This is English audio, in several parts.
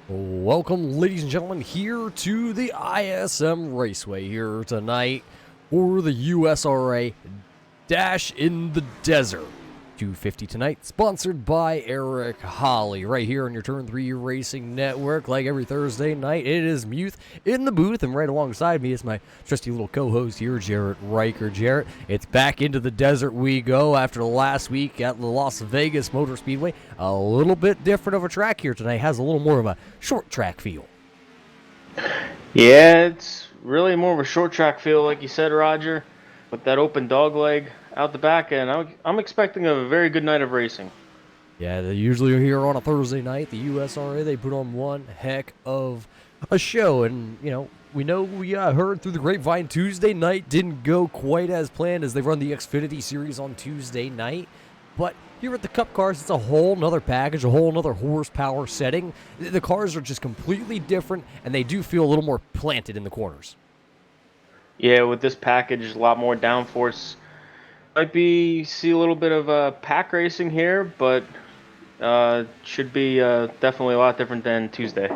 Welcome, ladies and gentlemen, here to the ISM Raceway here tonight for the USRA Dash in the Desert. 250 tonight, sponsored by Eric Holley, right here on your Turn 3 Racing Network. Like every Thursday night, it is Muth in the booth, and right alongside me is my trusty little co-host here, Jarrett Riker. Jarrett, it's back into the desert we go after last week at the Las Vegas Motor Speedway. A little bit different of a track here tonight, has a little more of a short track feel. Yeah, it's really more of a short track feel, like you said, Roger, with that open dog leg out the back end. I'm expecting a very good night of racing. Yeah, they usually are here on a Thursday night. The USRA, they put on one heck of a show. And, we heard through the grapevine Tuesday night didn't go quite as planned as they run the Xfinity Series on Tuesday night. But here at the Cup Cars, it's a whole nother package, a whole nother horsepower setting. The cars are just completely different, and they do feel a little more planted in the corners. Yeah, with this package, a lot more downforce. Might see a little bit of pack racing here, but should be definitely a lot different than Tuesday.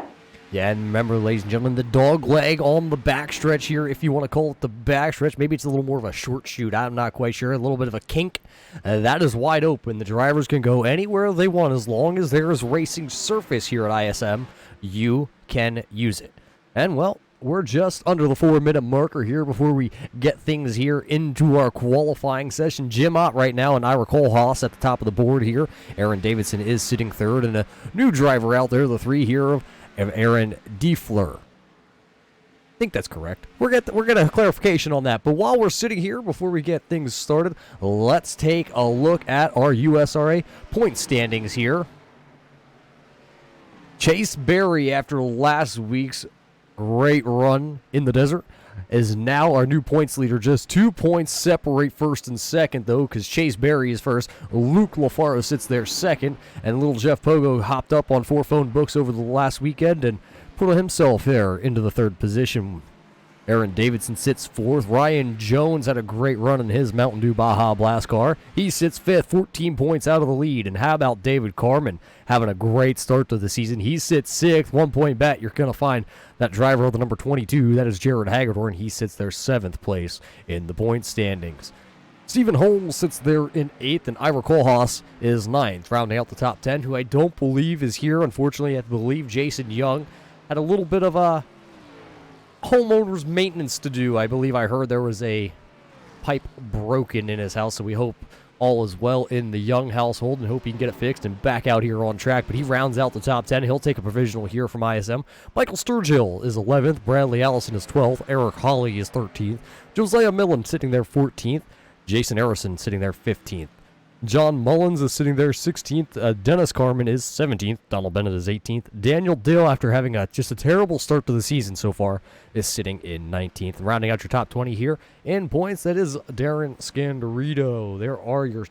Yeah, and remember, ladies and gentlemen, the dog leg on the backstretch here, if you want to call it the backstretch. Maybe it's a little more of a short shoot. I'm not quite sure. A little bit of a kink. That is wide open. The drivers can go anywhere they want as long as there is racing surface here at ISM. You can use it. And, well, we're just under the 4-minute marker here before we get things here into our qualifying session. Jim Ott right now and Ira Kohlhaas at the top of the board here. Aaron Davidson is sitting third, and a new driver out there, the three here of Aaron Defleur. I think that's correct. We're getting a clarification on that. But while we're sitting here, before we get things started, let's take a look at our USRA point standings here. Chase Berry, after last week's great run in the desert, is now our new points leader. Just 2 points separate first and second, though, because Chase Berry is first. Luke LaFaro sits there second, and little Jeff Pogo hopped up on 4 phone books over the last weekend and put himself there into the third position. Aaron Davidson sits fourth. Ryan Jones had a great run in his Mountain Dew Baja Blast car. He sits fifth, 14 points out of the lead. And how about David Carman having a great start to the season? He sits sixth, 1 point back. You're going to find that driver of the number 22. That is Jared Hagedorn. He sits there seventh place in the point standings. Stephen Holmes sits there in 8th, and Ira Kohlhaas is 9th, rounding out the top 10, who I don't believe is here. Unfortunately, I believe Jason Young had a little bit of a homeowner's maintenance to do. I believe I heard there was a pipe broken in his house, so we hope all is well in the Young household and hope he can get it fixed and back out here on track. But he rounds out the top 10. He'll take a provisional here from ISM. Michael Sturgill is 11th. Bradley Allison is 12th. Eric Holley is 13th. Josiah Millen sitting there 14th. Jason Harrison sitting there 15th. John Mullins is sitting there 16th. Dennis Carman is 17th. Donald Bennett is 18th. Daniel Dill, after having just a terrible start to the season so far, is sitting in 19th. And rounding out your top 20 here in points, that is Darren Scandarito. There are your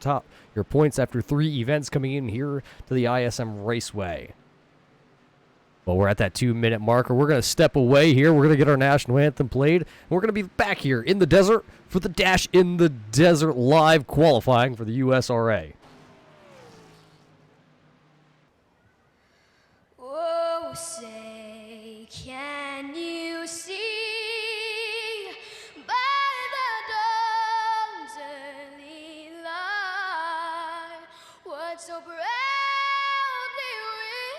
points after 3 events coming in here to the ISM Raceway. Well, we're at that 2-minute marker. We're going to step away here. We're going to get our national anthem played. And we're going to be back here in the desert for the Dash in the Desert live qualifying for the USRA. Oh, say, can you see by the dawn's early light what so proudly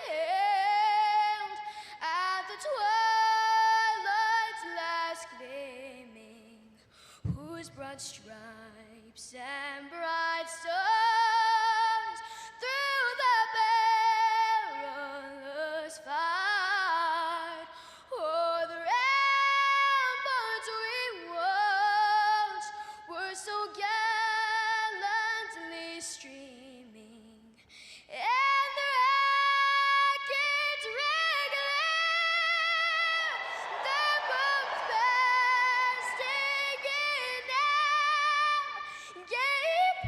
wailed at the twilight's last gleaming, whose broad stripes and bright stars through the perilous fight o'er the ramparts we watched were so gallantly streaming, and the rackets regular, the bombs bursting in air gave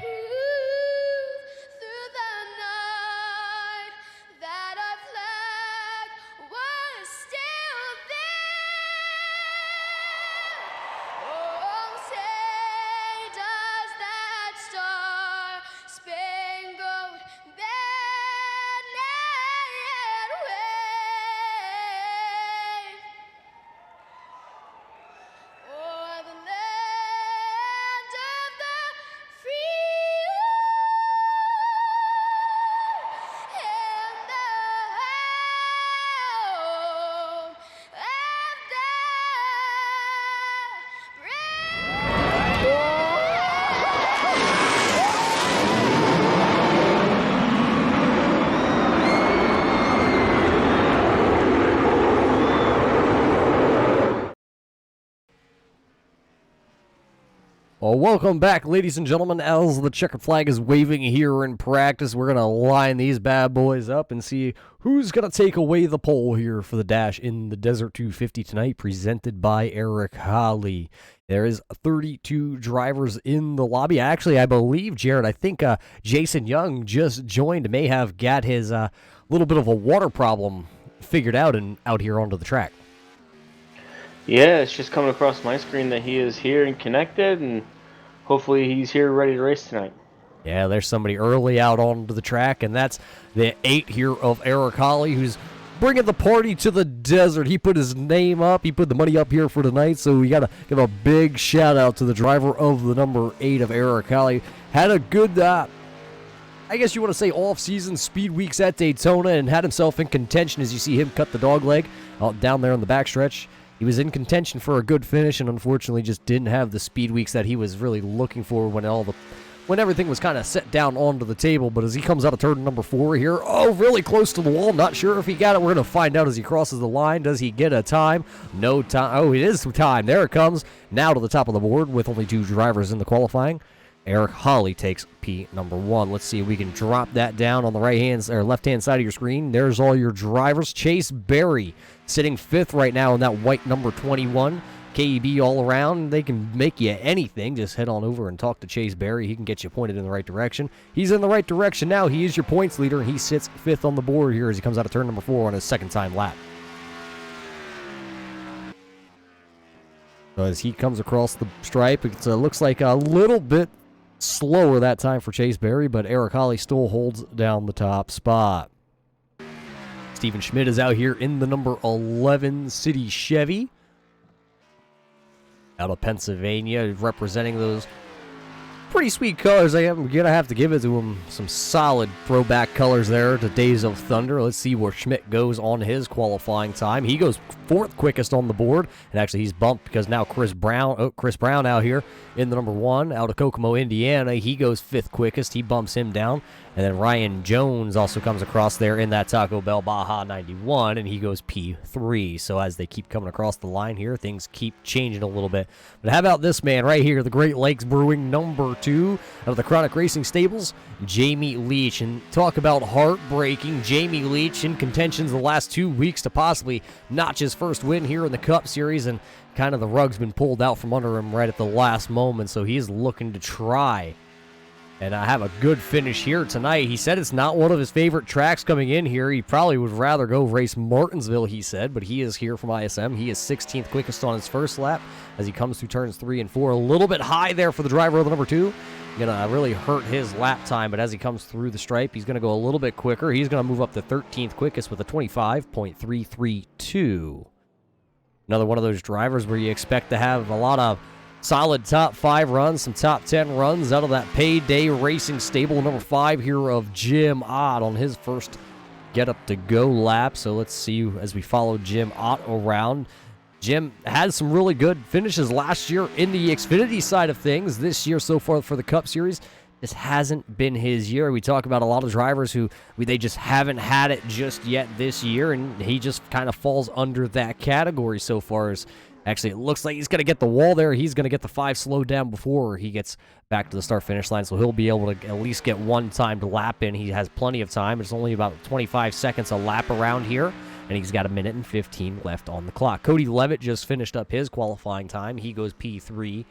Well, welcome back, ladies and gentlemen. As the checkered flag is waving here in practice, we're going to line these bad boys up and see who's going to take away the pole here for the dash in the Desert 250 tonight, presented by Eric Holley. There is 32 drivers in the lobby. Actually, I believe, Jared, I think Jason Young just joined, may have got his little bit of a water problem figured out and out here onto the track. Yeah, it's just coming across my screen that he is here and connected, and hopefully he's here ready to race tonight. Yeah, there's somebody early out onto the track, and that's the 8 here of Eric Holley, who's bringing the party to the desert. He put his name up. He put the money up here for tonight, so we got to give a big shout-out to the driver of the number 8 of Eric Holley. Had a good, I guess you want to say, off-season speed weeks at Daytona and had himself in contention as you see him cut the dog leg out down there on the backstretch. He was in contention for a good finish and unfortunately just didn't have the speed weeks that he was really looking for when everything was kind of set down onto the table. But as he comes out of turn number 4 here, really close to the wall. Not sure if he got it. We're going to find out as he crosses the line. Does he get a time? No time. Oh, it is time. There it comes. Now to the top of the board with only 2 drivers in the qualifying. Eric Holley takes P number 1. Let's see if we can drop that down on the left-hand side of your screen. There's all your drivers. Chase Berry sitting 5th right now in that white number 21. KEB all around. They can make you anything. Just head on over and talk to Chase Berry. He can get you pointed in the right direction. He's in the right direction now. He is your points leader, and he sits 5th on the board here as he comes out of turn number 4 on his second time lap. So as he comes across the stripe, it looks like a little bit slower that time for Chase Berry, but Eric Holley still holds down the top spot. Steven Schmidt is out here in the number 11 City Chevy out of Pennsylvania, representing those pretty sweet colors. I am going to have to give it to him. Some solid throwback colors there to Days of Thunder. Let's see where Schmidt goes on his qualifying time. He goes 4th quickest on the board, and actually he's bumped because now Chris Brown out here in the number 1 out of Kokomo, Indiana. He goes 5th quickest. He bumps him down. And then Ryan Jones also comes across there in that Taco Bell Baja 91, and he goes P3. So as they keep coming across the line here, things keep changing a little bit. But how about this man right here, the Great Lakes Brewing number 2 out of the Chronic Racing Stables, Jamie Leach. And talk about heartbreaking. Jamie Leach in contentions the last 2 weeks to possibly notch his first win here in the Cup Series, and kind of the rug's been pulled out from under him right at the last moment, so he's looking to try and I have a good finish here tonight. He said it's not one of his favorite tracks coming in here. He probably would rather go race Martinsville, he said, but he is here from ISM. He is 16th quickest on his first lap as he comes through turns 3 and 4. A little bit high there for the driver of the number 2. Gonna really hurt his lap time, but as he comes through the stripe, he's gonna go a little bit quicker. He's gonna move up to 13th quickest with a 25.332. Another one of those drivers where you expect to have a lot of solid top 5 runs, some top 10 runs out of that Payday Racing stable. Number 5 here of Jim Ott on his first get up to go lap. So let's see as we follow Jim Ott around. Jim had some really good finishes last year in the Xfinity side of things. This year so far for the Cup Series, this hasn't been his year. We talk about a lot of drivers who they just haven't had it just yet this year, and he just kind of falls under that category so far. As actually, it looks like he's going to get the wall there. He's going to get the 5 slowed down before he gets back to the start-finish line, so he'll be able to at least get one timed lap in. He has plenty of time. It's only about 25 seconds a lap around here, and he's got 1:15 left on the clock. Cody Levitt just finished up his qualifying time. He goes P3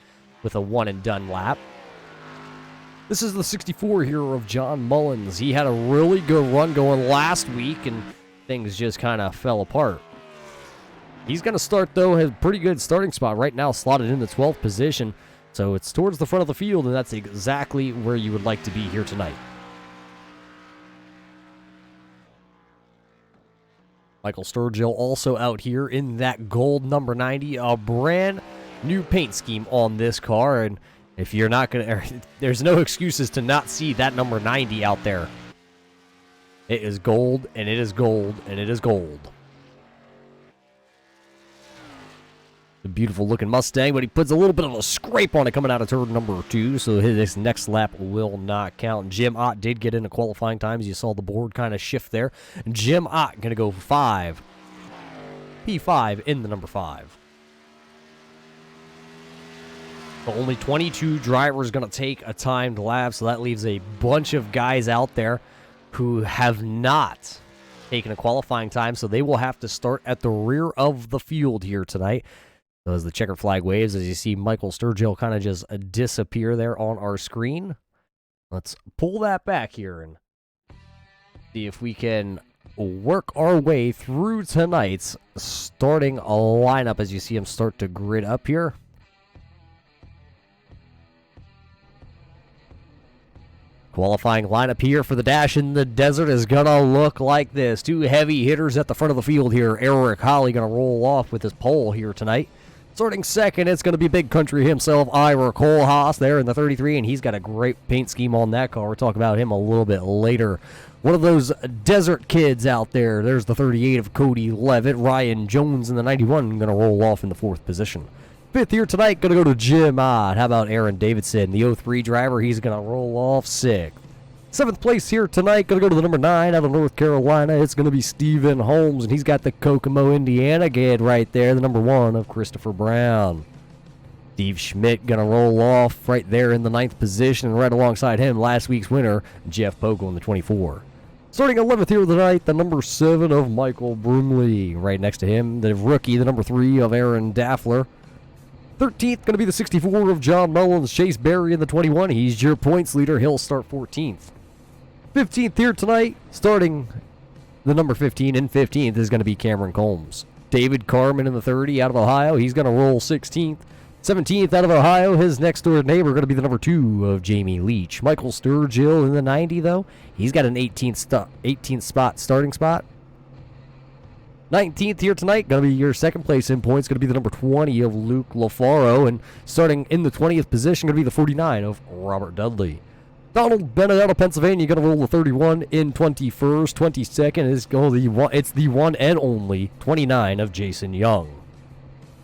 with a one-and-done lap. This is the 64 here of John Mullins. He had a really good run going last week, and things just kind of fell apart. He's going to start, though, has a pretty good starting spot right now, slotted in the 12th position. So it's towards the front of the field, and that's exactly where you would like to be here tonight. Michael Sturgill also out here in that gold number 90, a brand new paint scheme on this car. And if you're not going to, there's no excuses to not see that number 90 out there. It is gold, and it is gold, and it is gold. A beautiful looking Mustang, but he puts a little bit of a scrape on it coming out of turn number 2, so his next lap will not count. Jim Ott did get into qualifying times. You saw the board kind of shift there. Jim Ott going to go 5. P5 in the number 5. Only 22 drivers going to take a timed lap, so that leaves a bunch of guys out there who have not taken a qualifying time, so they will have to start at the rear of the field here tonight. So as the checker flag waves, as you see Michael Sturgill kind of just disappear there on our screen. Let's pull that back here and see if we can work our way through tonight's starting lineup as you see them start to grid up here. Qualifying lineup here for the Dash in the Desert is going to look like this. Two heavy hitters at the front of the field here. Eric Holley going to roll off with his pole here tonight. Starting second, it's going to be Big Country himself, Ira Kohlhaas there in the 33, and he's got a great paint scheme on that car. We'll talk about him a little bit later. One of those desert kids out there. There's the 38 of Cody Levitt. Ryan Jones in the 91 going to roll off in the 4th position. 5th here tonight, going to go to Jim Ott. How about Aaron Davidson, the 03 driver? He's going to roll off 6th. 7th place here tonight, going to go to the number 9 out of North Carolina. It's going to be Stephen Holmes, and he's got the Kokomo, Indiana kid right there, the number 1 of Christopher Brown. Steve Schmidt going to roll off right there in the 9th position, and right alongside him, last week's winner, Jeff Bogle in the 24. Starting 11th here tonight, the number 7 of Michael Brumley. Right next to him, the rookie, the number 3 of Aaron Daffler. 13th, going to be the 64 of John Mullins. Chase Berry in the 21. He's your points leader. He'll start 14th. 15th here tonight, starting the number 15 and 15th is going to be Cameron Combs. David Carmen in the 30 out of Ohio. He's going to roll 16th. 17th out of Ohio, his next door neighbor going to be the number 2 of Jamie Leach. Michael Sturgill in the 90, though. He's got an 18th spot, starting spot. 19th here tonight, going to be your second place in points, going to be the number 20 of Luke LaFaro, and starting in the 20th position, going to be the 49 of Robert Dudley. Donald Bennett out of Pennsylvania, going to roll the 31 in 21st. 22nd is it's the one and only 29 of Jason Young.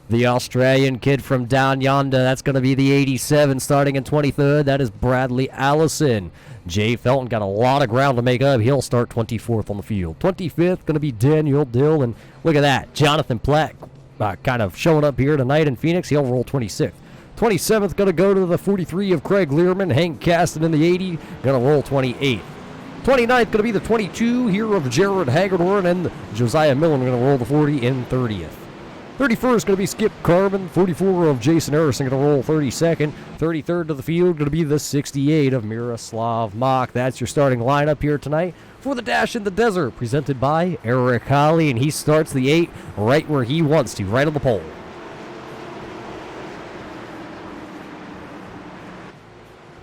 The Australian kid from down yonder, that's going to be the 87 starting in 23rd. That is Bradley Allison. Jay Felton got a lot of ground to make up. He'll start 24th on the field. 25th, going to be Daniel Dill. And look at that, Jonathan Platt kind of showing up here tonight in Phoenix. He'll roll 26th. 27th, going to go to the 43 of Craig Learman. Hank Caston in the 80, going to roll 28th. 29th, going to be the 22 here of Jared Hagedorn. And Josiah Millen going to roll the 40 in 30th. 31st going to be Skip Carbon. 44 of Jason Harrison going to roll 32nd. 33rd to the field going to be the 68 of Miroslav Mock. That's your starting lineup here tonight for the Dash in the Desert, presented by Eric Holley, and he starts the 8 right where he wants to, right on the pole.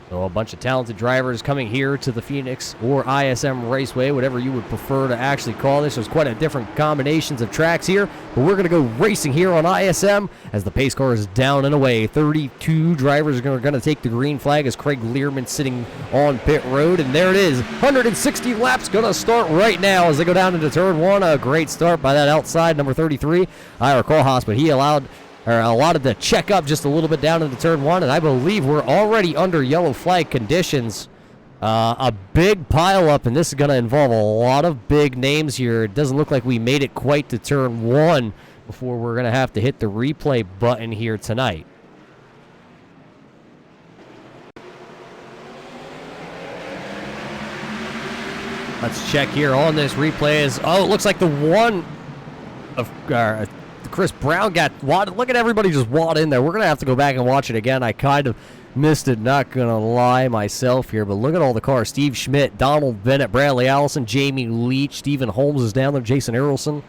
So a bunch of talented drivers coming here to the Phoenix or ISM Raceway, whatever you would prefer to actually call this. There's quite a different combinations of tracks here, but we're going to go racing here on ISM as the pace car is down and away. 32 drivers are going to take the green flag as Craig Learman sitting on pit road, and there it is. 160 laps going to start right now as they go down into turn 1. A great start by that outside number 33, Ira Kohlhaas, but he allotted to check up just a little bit down into turn 1, and I believe we're already under yellow flag conditions. A big pile up, and this is going to involve a lot of big names here. It doesn't look like we made it quite to turn 1 before we're going to have to hit the replay button here tonight. Let's check here on this replay. It looks like the one of Chris Brown got wadded. Look at everybody just wad in there. We're going to have to go back and watch it again. I kind of missed it, not going to lie myself here, but look at all the cars. Steve Schmidt, Donald Bennett, Bradley Allison, Jamie Leach, Stephen Holmes is down there, Jason Errolson,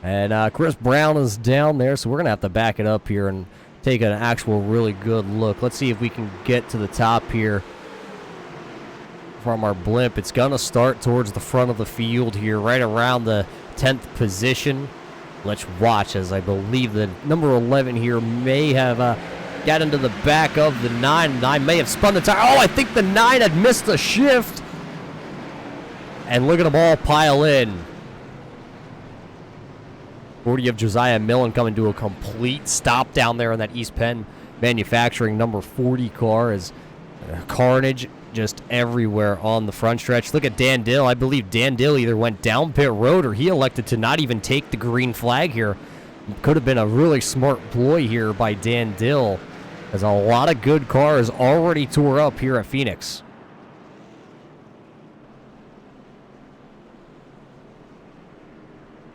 and Chris Brown is down there, so we're going to have to back it up here and take an actual really good look. Let's see if we can get to the top here from our blimp. It's going to start towards the front of the field here, right around the 10th position. Let's watch, as I believe the number 11 here may have got into the back of the 9. 9 may have spun the tire. Oh, I think the 9 had missed a shift. And look at them all pile in. 40 of Josiah Millen coming to a complete stop down there in that East Penn Manufacturing number 40 car. As carnage just everywhere on the front stretch. Look at Dan Dill. I believe Dan Dill either went down pit road or he elected to not even take the green flag here. Could have been a really smart ploy here by Dan Dill. There's a lot of good cars already tore up here at Phoenix.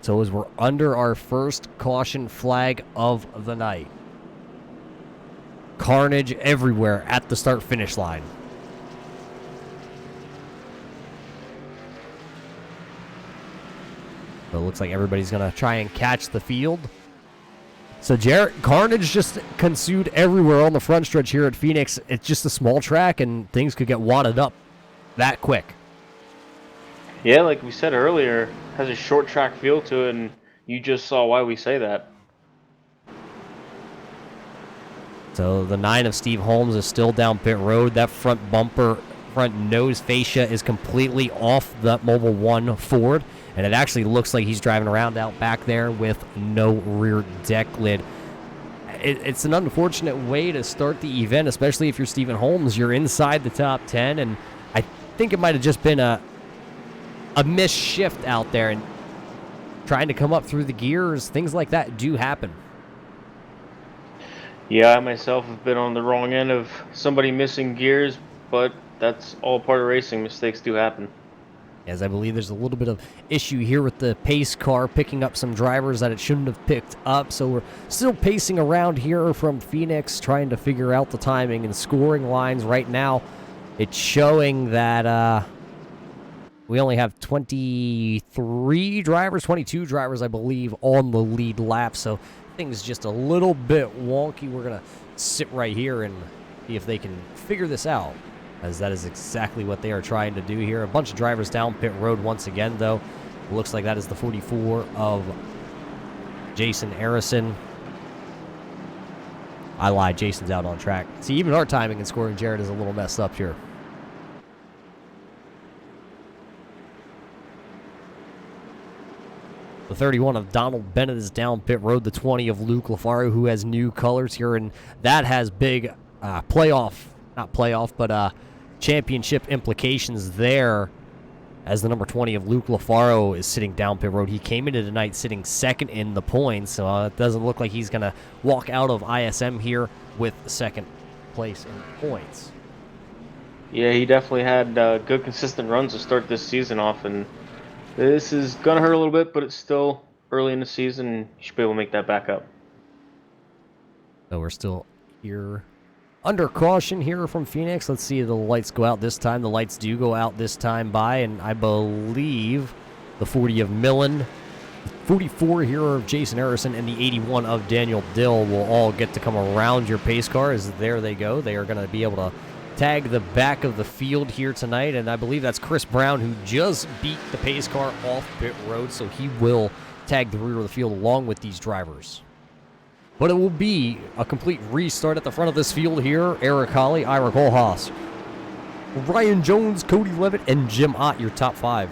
So as we're under our first caution flag of the night. Carnage everywhere at the start-finish line. So it looks like everybody's going to try and catch the field. So carnage just ensued everywhere on the front stretch here at Phoenix. It's just a small track, and things could get wadded up that quick. Yeah, like we said earlier, has a short track feel to it, and you just saw why we say that. So the 9 of Steve Holmes is still down pit road. That front bumper, front nose fascia is completely off the Mobil 1 Ford. And it actually looks like he's driving around out back there with no rear deck lid. It's an unfortunate way to start the event, especially if you're Stephen Holmes. You're inside the top 10, and I think it might have just been a missed shift out there. And trying to come up through the gears, things like that do happen. Yeah, I myself have been on the wrong end of somebody missing gears, but that's all part of racing. Mistakes do happen. As I believe there's a little bit of issue here with the pace car picking up some drivers that it shouldn't have picked up. So we're still pacing around here from Phoenix, trying to figure out the timing and scoring lines. Right now, it's showing that we only have 22 drivers, I believe, on the lead lap. So things just a little bit wonky. We're going to sit right here and see if they can figure this out, as that is exactly what they are trying to do here. A bunch of drivers down pit road once again, though. It looks like that is the 44 of Jason Arison. I lied. Jason's out on track. See, even our timing and scoring, Jared, is a little messed up here. The 31 of Donald Bennett is down pit road. The 20 of Luke Lafaro, who has new colors here, and that has big championship implications there, as the number 20 of Luke Lafaro is sitting down pit road. He came into tonight sitting second in the points, so it doesn't look like he's going to walk out of ISM here with second place in points. Yeah, he definitely had good, consistent runs to start this season off, and this is going to hurt a little bit, but it's still early in the season, and you should be able to make that back up. So we're still here under caution here from Phoenix. Let's see if the lights go out this time. The lights do go out this time by, and I believe the 40 of Millen, 44 here of Jason Harrison, and the 81 of Daniel Dill will all get to come around your pace car. As there they go. They are going to be able to tag the back of the field here tonight, and I believe that's Chris Brown, who just beat the pace car off pit road, so he will tag the rear of the field along with these drivers. But it will be a complete restart at the front of this field here. Eric Holley, Ira Kohlhaas, Ryan Jones, Cody Levitt, and Jim Ott, your top 5.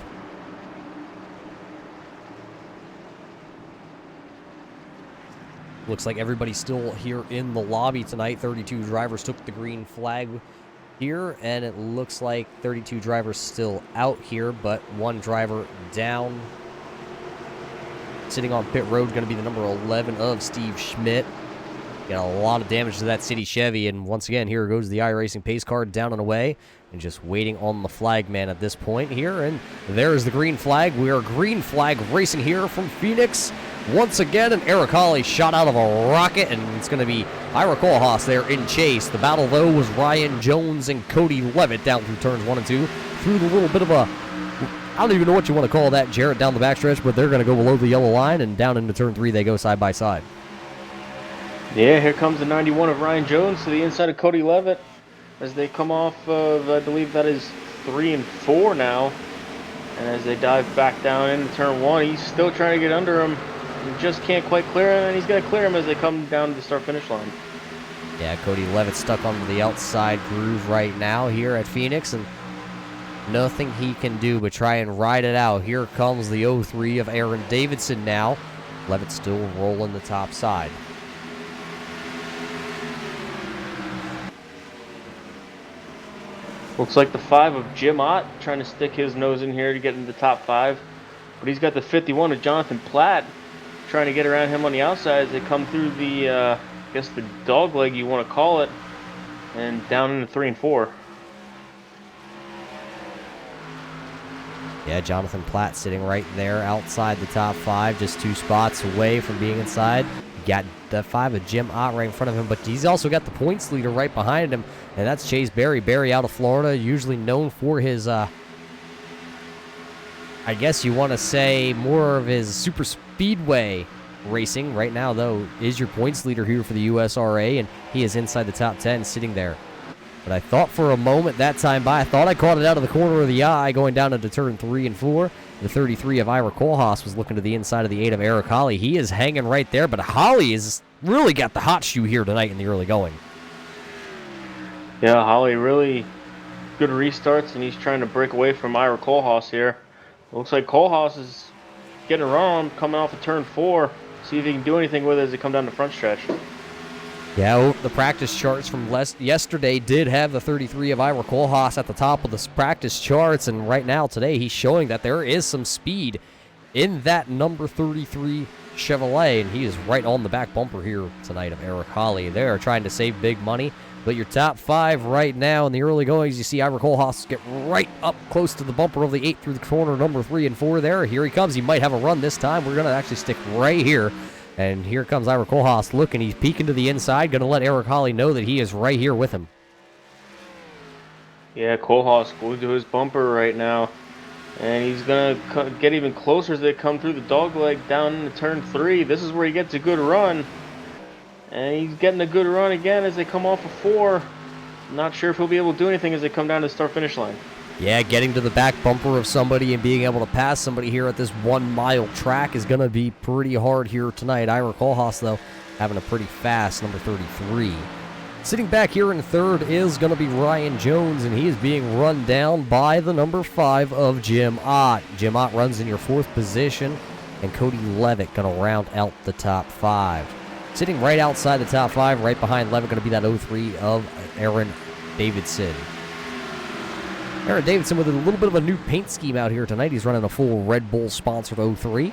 Looks like everybody's still here in the lobby tonight. 32 drivers took the green flag here, and it looks like 32 drivers still out here, but one driver down. Sitting on pit road is going to be the number 11 of Steve Schmidt. Got a lot of damage to that City Chevy, and once again, here goes the iRacing pace car down and away, and just waiting on the flag man at this point here, and there's the green flag. We are green flag racing here from Phoenix once again, and Eric Holley shot out of a rocket, and it's going to be Ira Kohlhaas there in chase. The battle, though, was Ryan Jones and Cody Levitt down through turns 1 and 2, through the little bit of a, I don't even know what you want to call that, Jarrett, down the backstretch, but they're going to go below the yellow line, and down into turn 3 they go side by side. Yeah, here comes the 91 of Ryan Jones to the inside of Cody Levitt as they come off of, I believe that is 3 and 4 now. And as they dive back down into turn 1, he's still trying to get under him. He just can't quite clear him, and he's going to clear him as they come down to the start-finish line. Yeah, Cody Levitt stuck onto the outside groove right now here at Phoenix, and nothing he can do but try and ride it out. Here comes the 03 of Aaron Davidson now. Levitt still rolling the top side. Looks like the 5 of Jim Ott trying to stick his nose in here to get into the top 5. But he's got the 51 of Jonathan Platt trying to get around him on the outside as they come through the guess the dog leg you want to call it, and down into 3 and 4. Yeah, Jonathan Platt sitting right there outside the top 5, just 2 spots away from being inside. You got the 5 of Jim Ott right in front of him, but he's also got the points leader right behind him, and that's Chase Berry. Berry out of Florida, usually known for his, I guess you want to say more of his super speedway racing. Right now, though, is your points leader here for the USRA, and he is inside the top 10 sitting there. But I thought for a moment that time by, I thought I caught it out of the corner of the eye going down into turn 3 and 4. The 33 of Ira Kohlhaas was looking to the inside of the 8 of Eric Holley. He is hanging right there, but Holley has really got the hot shoe here tonight in the early going. Yeah, Holley really good restarts, and he's trying to break away from Ira Kohlhaas here. Looks like Kohlhaas is getting around, coming off of turn 4. See if he can do anything with it as they come down the front stretch. Yeah, the practice charts from yesterday did have the 33 of Ira Kohlhaas at the top of the practice charts, and right now, today, he's showing that there is some speed in that number 33 Chevrolet, and he is right on the back bumper here tonight of Eric Holley. They're trying to save big money, but your top 5 right now in the early goings, you see Ira Kohlhaas get right up close to the bumper of the 8 through the corner, number 3 and 4 there. Here he comes. He might have a run this time. We're going to actually stick right here. And here comes Ira Kohlhaas looking. He's peeking to the inside. Going to let Eric Holley know that he is right here with him. Yeah, Kohlhaas glued to his bumper right now. And he's going to get even closer as they come through the dog leg down into turn 3. This is where he gets a good run. And he's getting a good run again as they come off of 4. Not sure if he'll be able to do anything as they come down to the start-finish line. Yeah, getting to the back bumper of somebody and being able to pass somebody here at this 1-mile track is going to be pretty hard here tonight. Ira Kohlhaas, though, having a pretty fast number 33. Sitting back here in third is going to be Ryan Jones, and he is being run down by the number 5 of Jim Ott. Jim Ott runs in your 4th position, and Cody Levitt going to round out the top 5. Sitting right outside the top 5, right behind Levitt, going to be that 03 of Aaron Davidson. Aaron Davidson with a little bit of a new paint scheme out here tonight. He's running a full Red Bull-sponsored 03.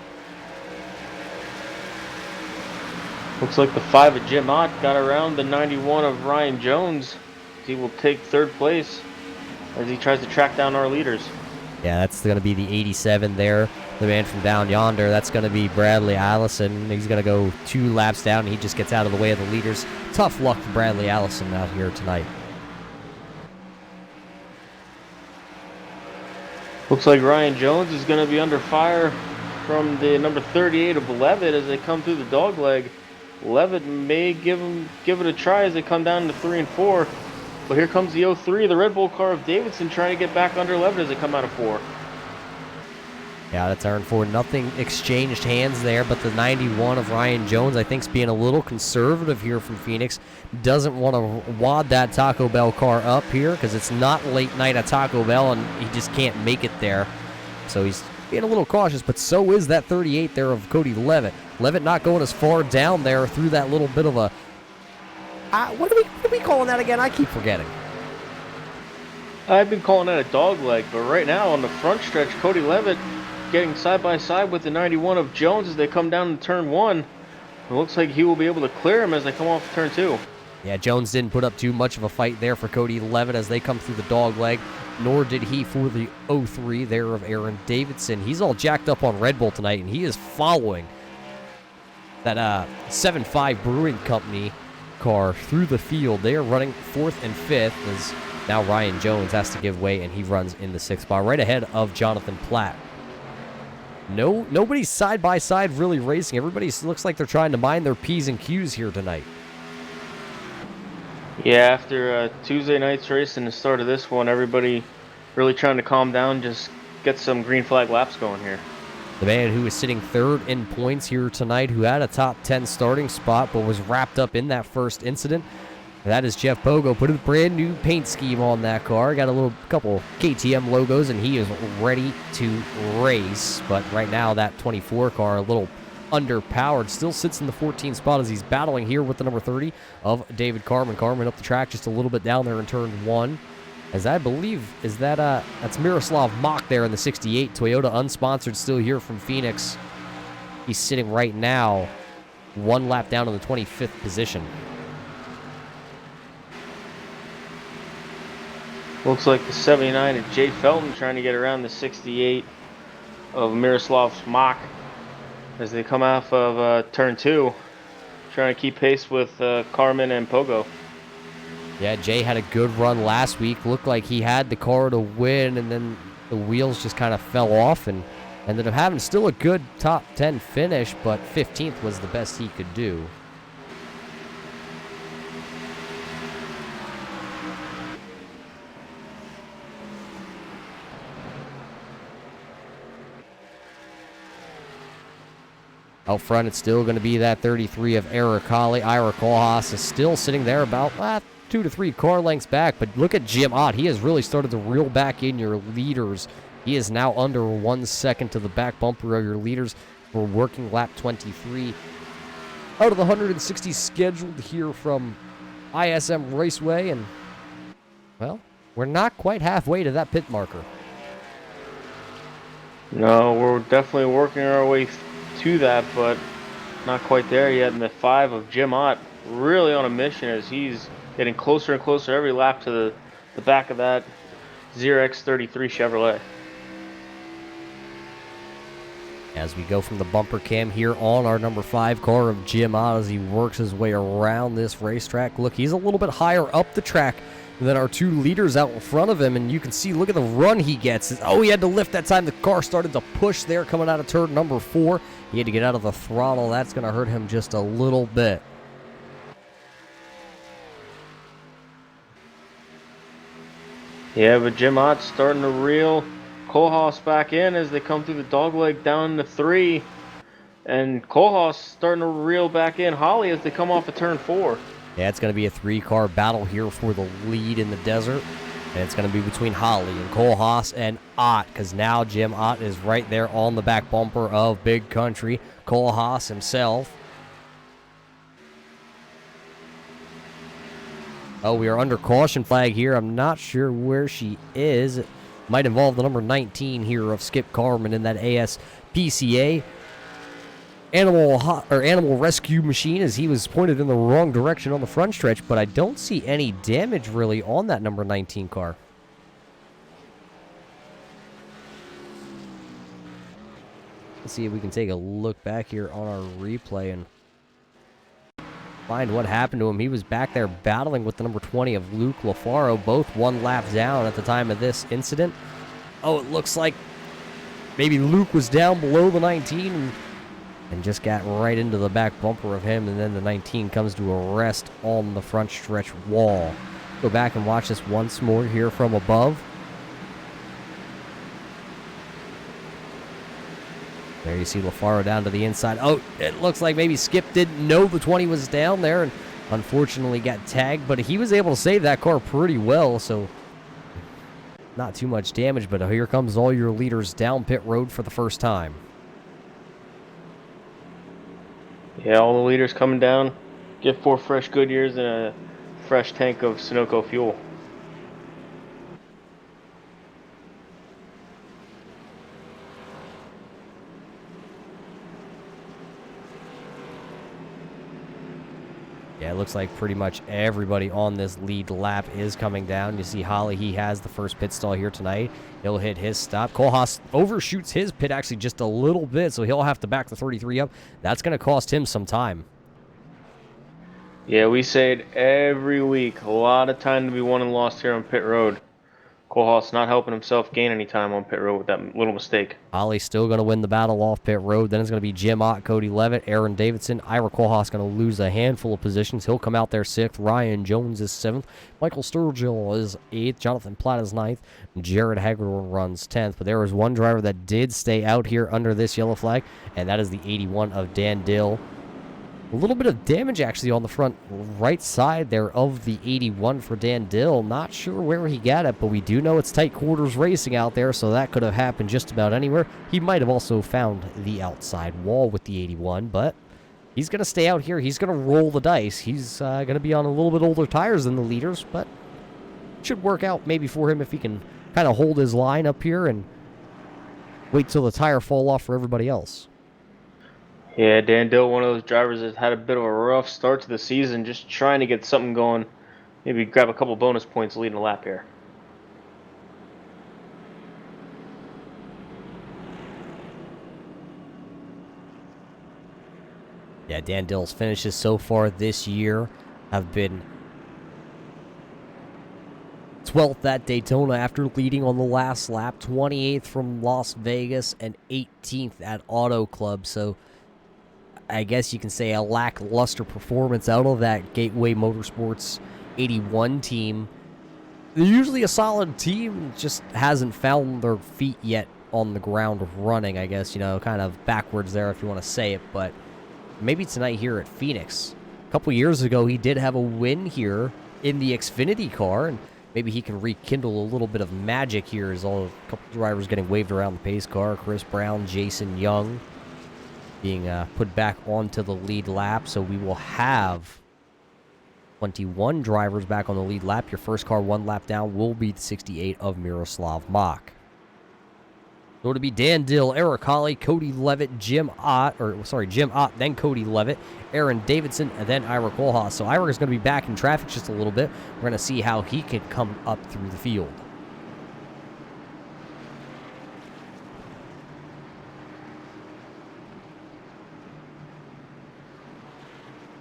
Looks like the 5 of Jim Ott got around the 91 of Ryan Jones. He will take 3rd place as he tries to track down our leaders. Yeah, that's going to be the 87 there. The man from down yonder, that's going to be Bradley Allison. He's going to go 2 laps down, and he just gets out of the way of the leaders. Tough luck for Bradley Allison out here tonight. Looks like Ryan Jones is going to be under fire from the number 38 of Levitt as they come through the dog leg. Levitt may give it a try as they come down to 3 and 4. But here comes the 03, the Red Bull car of Davidson, trying to get back under Levitt as they come out of 4. Yeah, that's turn 4. Nothing exchanged hands there, but the 91 of Ryan Jones, I think, is being a little conservative here from Phoenix. Doesn't want to wad that Taco Bell car up here because it's not late night at Taco Bell, and he just can't make it there. So he's being a little cautious, but so is that 38 there of Cody Levitt. Levitt not going as far down there through that little bit of a... what are we calling that again? I keep forgetting. I've been calling that a dog leg, but right now on the front stretch, Cody Levitt getting side by side with the 91 of Jones as they come down to turn 1. It looks like he will be able to clear him as they come off turn 2. Yeah, Jones didn't put up too much of a fight there for Cody Levitt as they come through the dog leg, nor did he for the 03 there of Aaron Davidson. He's all jacked up on Red Bull tonight, and he is following that 7.5 Brewing Company car through the field. They are running 4th and 5th as now Ryan Jones has to give way, and he runs in the 6th spot right ahead of Jonathan Platt. Nobody's side by side really racing. Everybody looks like they're trying to mind their P's and Q's here tonight. Yeah, after Tuesday night's race and the start of this one, everybody really trying to calm down, just get some green flag laps going here. The man who is sitting 3rd in points here tonight, who had a top 10 starting spot but was wrapped up in that first incident, that is Jeff Pogo. Put a brand new paint scheme on that car. Got a couple KTM logos, and he is ready to race. But right now, that 24 car, a little underpowered, still sits in the 14th spot as he's battling here with the number 30 of David Carmen. Carmen up the track just a little bit down there in turn 1. As I believe, that's Miroslav Mach there in the 68. Toyota unsponsored still here from Phoenix. He's sitting right now 1 lap down in the 25th position. Looks like the 79 of Jay Felton trying to get around the 68 of Miroslav's Mach as they come off of turn 2, trying to keep pace with Carmen and Pogo. Yeah, Jay had a good run last week. Looked like he had the car to win, and then the wheels just kind of fell off and ended up having still a good top 10 finish, but 15th was the best he could do. Out front, it's still going to be that 33 of Eric Holley. Ira Kohlhaas is still sitting there about 2 to 3 car lengths back, but look at Jim Ott. He has really started to reel back in your leaders. He is now under 1 second to the back bumper of your leaders for working lap 23. Out of the 160 scheduled here from ISM Raceway, and, well, we're not quite halfway to that pit marker. No, we're definitely working our way to that, but not quite there yet. And the 5 of Jim Ott really on a mission as he's getting closer and closer every lap to the back of that 0x33 Chevrolet. As we go from the bumper cam here on our number 5 car of Jim Ott as he works his way around this racetrack. Look, he's a little bit higher up the track than our 2 leaders out in front of him, and you can see, look at the run he gets. Oh, he had to lift that time. The car started to push there coming out of turn number 4. He had to get out of the throttle. That's going to hurt him just a little bit. Yeah, but Jim Ott's starting to reel Kohlhaas back in as they come through the dogleg down to 3. And Kohlhaas starting to reel back in Holley as they come off of turn 4. Yeah, it's going to be a 3-car battle here for the lead in the desert. And it's going to be between Holley and Kohlhaas and Ott, because now Jim Ott is right there on the back bumper of Big Country. Kohlhaas himself. Oh, we are under caution flag here. I'm not sure where she is. It might involve the number 19 here of Skip Carman in that ASPCA animal rescue machine, as he was pointed in the wrong direction on the front stretch, but I don't see any damage really on that number 19 car. Let's see if we can take a look back here on our replay and find what happened to him. He was back there battling with the number 20 of Luke LaFaro, both 1 lap down at the time of this incident. Oh, it looks like maybe Luke was down below the 19 and just got right into the back bumper of him, and then the 19 comes to a rest on the front stretch wall. Go back and watch this once more here from above. There you see LaFaro down to the inside. Oh, it looks like maybe Skip didn't know the 20 was down there and unfortunately got tagged, but he was able to save that car pretty well, so not too much damage. But here comes all your leaders down pit road for the first time. Yeah, all the leaders coming down. Get 4 fresh Goodyears and a fresh tank of Sunoco fuel. Yeah, it looks like pretty much everybody on this lead lap is coming down. You see Holley, he has the first pit stall here tonight. He'll hit his stop. Kohlhaas overshoots his pit actually just a little bit, so he'll have to back the 33 up. That's going to cost him some time. Yeah, we say it every week. A lot of time to be won and lost here on pit road. Kohlhaas not helping himself gain any time on pit road with that little mistake. Holley's still going to win the battle off pit road. Then it's going to be Jim Ott, Cody Levitt, Aaron Davidson. Ira Kohlhaas going to lose a handful of positions. He'll come out there 6th. Ryan Jones is 7th. Michael Sturgill is 8th. Jonathan Platt is 9th. Jared Hagler runs 10th. But there was one driver that did stay out here under this yellow flag, and that is the 81 of Dan Dill. A little bit of damage actually on the front right side there of the 81 for Dan Dill. Not sure where he got it, but we do know it's tight quarters racing out there, so that could have happened just about anywhere. He might have also found the outside wall with the 81, but he's going to stay out here. He's going to roll the dice. He's going to be on a little bit older tires than the leaders, but it should work out maybe for him if he can kind of hold his line up here and wait till the tire fall off for everybody else. Yeah, Dan Dill, one of those drivers that had a bit of a rough start to the season, just trying to get something going. Maybe grab a couple bonus points leading a lap here. Yeah, Dan Dill's finishes so far this year have been 12th at Daytona after leading on the last lap, 28th from Las Vegas, and 18th at Auto Club. So I guess you can say a lackluster performance out of that Gateway Motorsports 81 team. They're usually a solid team, just hasn't found their feet yet on the ground of running, I guess, kind of backwards there if you want to say it, but maybe tonight here at Phoenix. A couple years ago, he did have a win here in the Xfinity car, and maybe he can rekindle a little bit of magic here as all a couple drivers getting waved around the pace car. Chris Brown, Jason Young being put back onto the lead lap, so we will have 21 drivers back on the lead lap. Your first car one lap down will be the 68 of Miroslav Mach. So it'll be Dan Dill, Eric Holley, Cody Levitt, Jim Ott, then Cody Levitt, Aaron Davidson, and then Ira Kohlhaas. So Ira is going to be back in traffic just a little bit. We're going to see how he can come up through the field.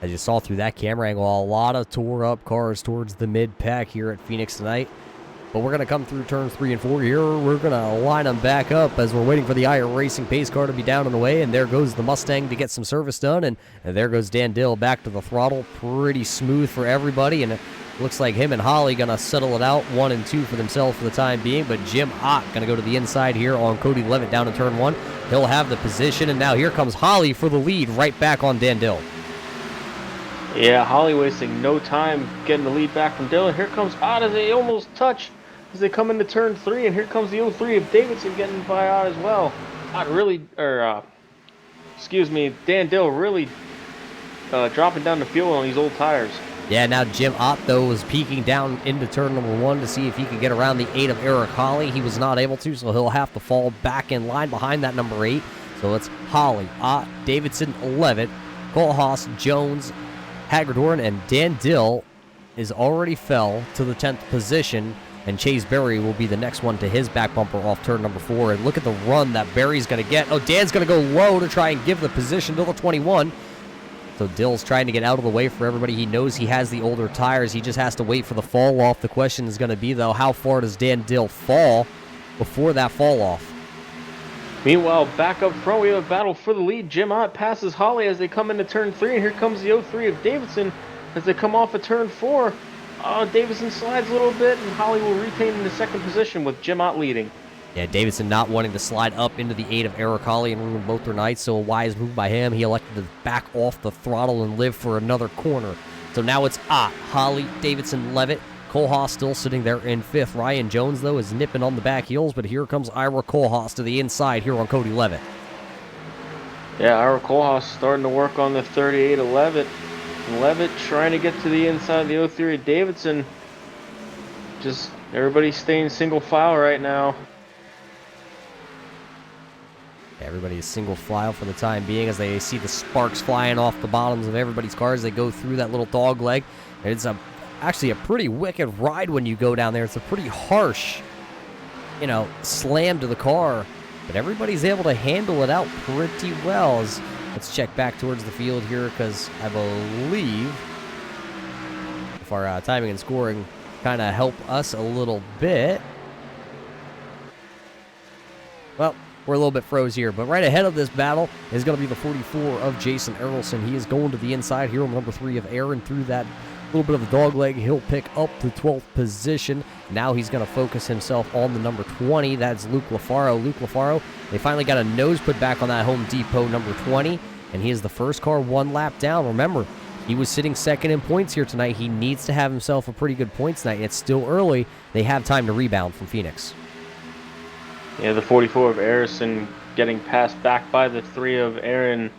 As you saw through that camera angle, a lot of tore up cars towards the mid-pack here at Phoenix tonight. But we're going to come through turns 3 and 4 here. We're going to line them back up as we're waiting for the ISM Racing pace car to be down and away. And there goes the Mustang to get some service done. And there goes Dan Dill back to the throttle. Pretty smooth for everybody. And it looks like him and Holley going to settle it out 1 and 2 for themselves for the time being. But Jim Ott going to go to the inside here on Cody Levitt down in turn 1. He'll have the position. And now here comes Holley for the lead right back on Dan Dill. Yeah, Holley wasting no time getting the lead back from Dill. And here comes Ott as they almost touch as they come into turn 3. And here comes the 03 of Davidson getting by Ott as well. Dan Dill really dropping down the fuel on these old tires. Yeah, now Jim Ott, though, was peeking down into turn number 1 to see if he could get around the 8 of Eric Holley. He was not able to, so he'll have to fall back in line behind that number 8. So it's Holley, Ott, Davidson, Levitt, Kohlhaas, Jones, Hagedorn, and Dan Dill is already fell to the 10th position, and Chase Berry will be the next one to his back bumper off turn number 4. And look at the run that Berry's going to get. Oh, Dan's going to go low to try and give the position to the 21. So Dill's trying to get out of the way for everybody. He knows he has the older tires. He just has to wait for the fall off. The question is going to be, though, how far does Dan Dill fall before that fall off? Meanwhile, back up front, we have a battle for the lead. Jim Ott passes Holley as they come into turn 3, and here comes the 03 of Davidson as they come off of turn 4. Davidson slides a little bit, and Holley will retain the second position with Jim Ott leading. Yeah, Davidson not wanting to slide up into the 8 of Eric Holley and ruin both their nights, so a wise move by him. He elected to back off the throttle and live for another corner. So now it's Ott, Holley, Davidson, Levitt. Kohlhaas still sitting there in 5th. Ryan Jones, though, is nipping on the back heels, but here comes Ira Kohlhaas to the inside here on Cody Levitt. Yeah, Ira Kohlhaas starting to work on the 38 of Levitt. Levitt trying to get to the inside of the 03 of Davidson. Just everybody staying single file right now. Everybody is single file for the time being as they see the sparks flying off the bottoms of everybody's cars. They go through that little dog leg. It's actually a pretty wicked ride when you go down there. It's a pretty harsh, slam to the car. But everybody's able to handle it out pretty well. Let's check back towards the field here because I believe if our timing and scoring kind of help us a little bit. Well, we're a little bit froze here, but right ahead of this battle is going to be the 44 of Jason Errolson. He is going to the inside here on number 3 of Aaron through that little bit of the dog leg. He'll pick up the 12th position. Now he's going to focus himself on the number 20. That's Luke LaFaro. Luke LaFaro, they finally got a nose put back on that Home Depot number 20, and he is the first car one lap down. Remember, he was sitting second in points here tonight. He needs to have himself a pretty good points night. It's still early. They have time to rebound from Phoenix. Yeah, the 44 of Harrison getting passed back by the 3 of Aaron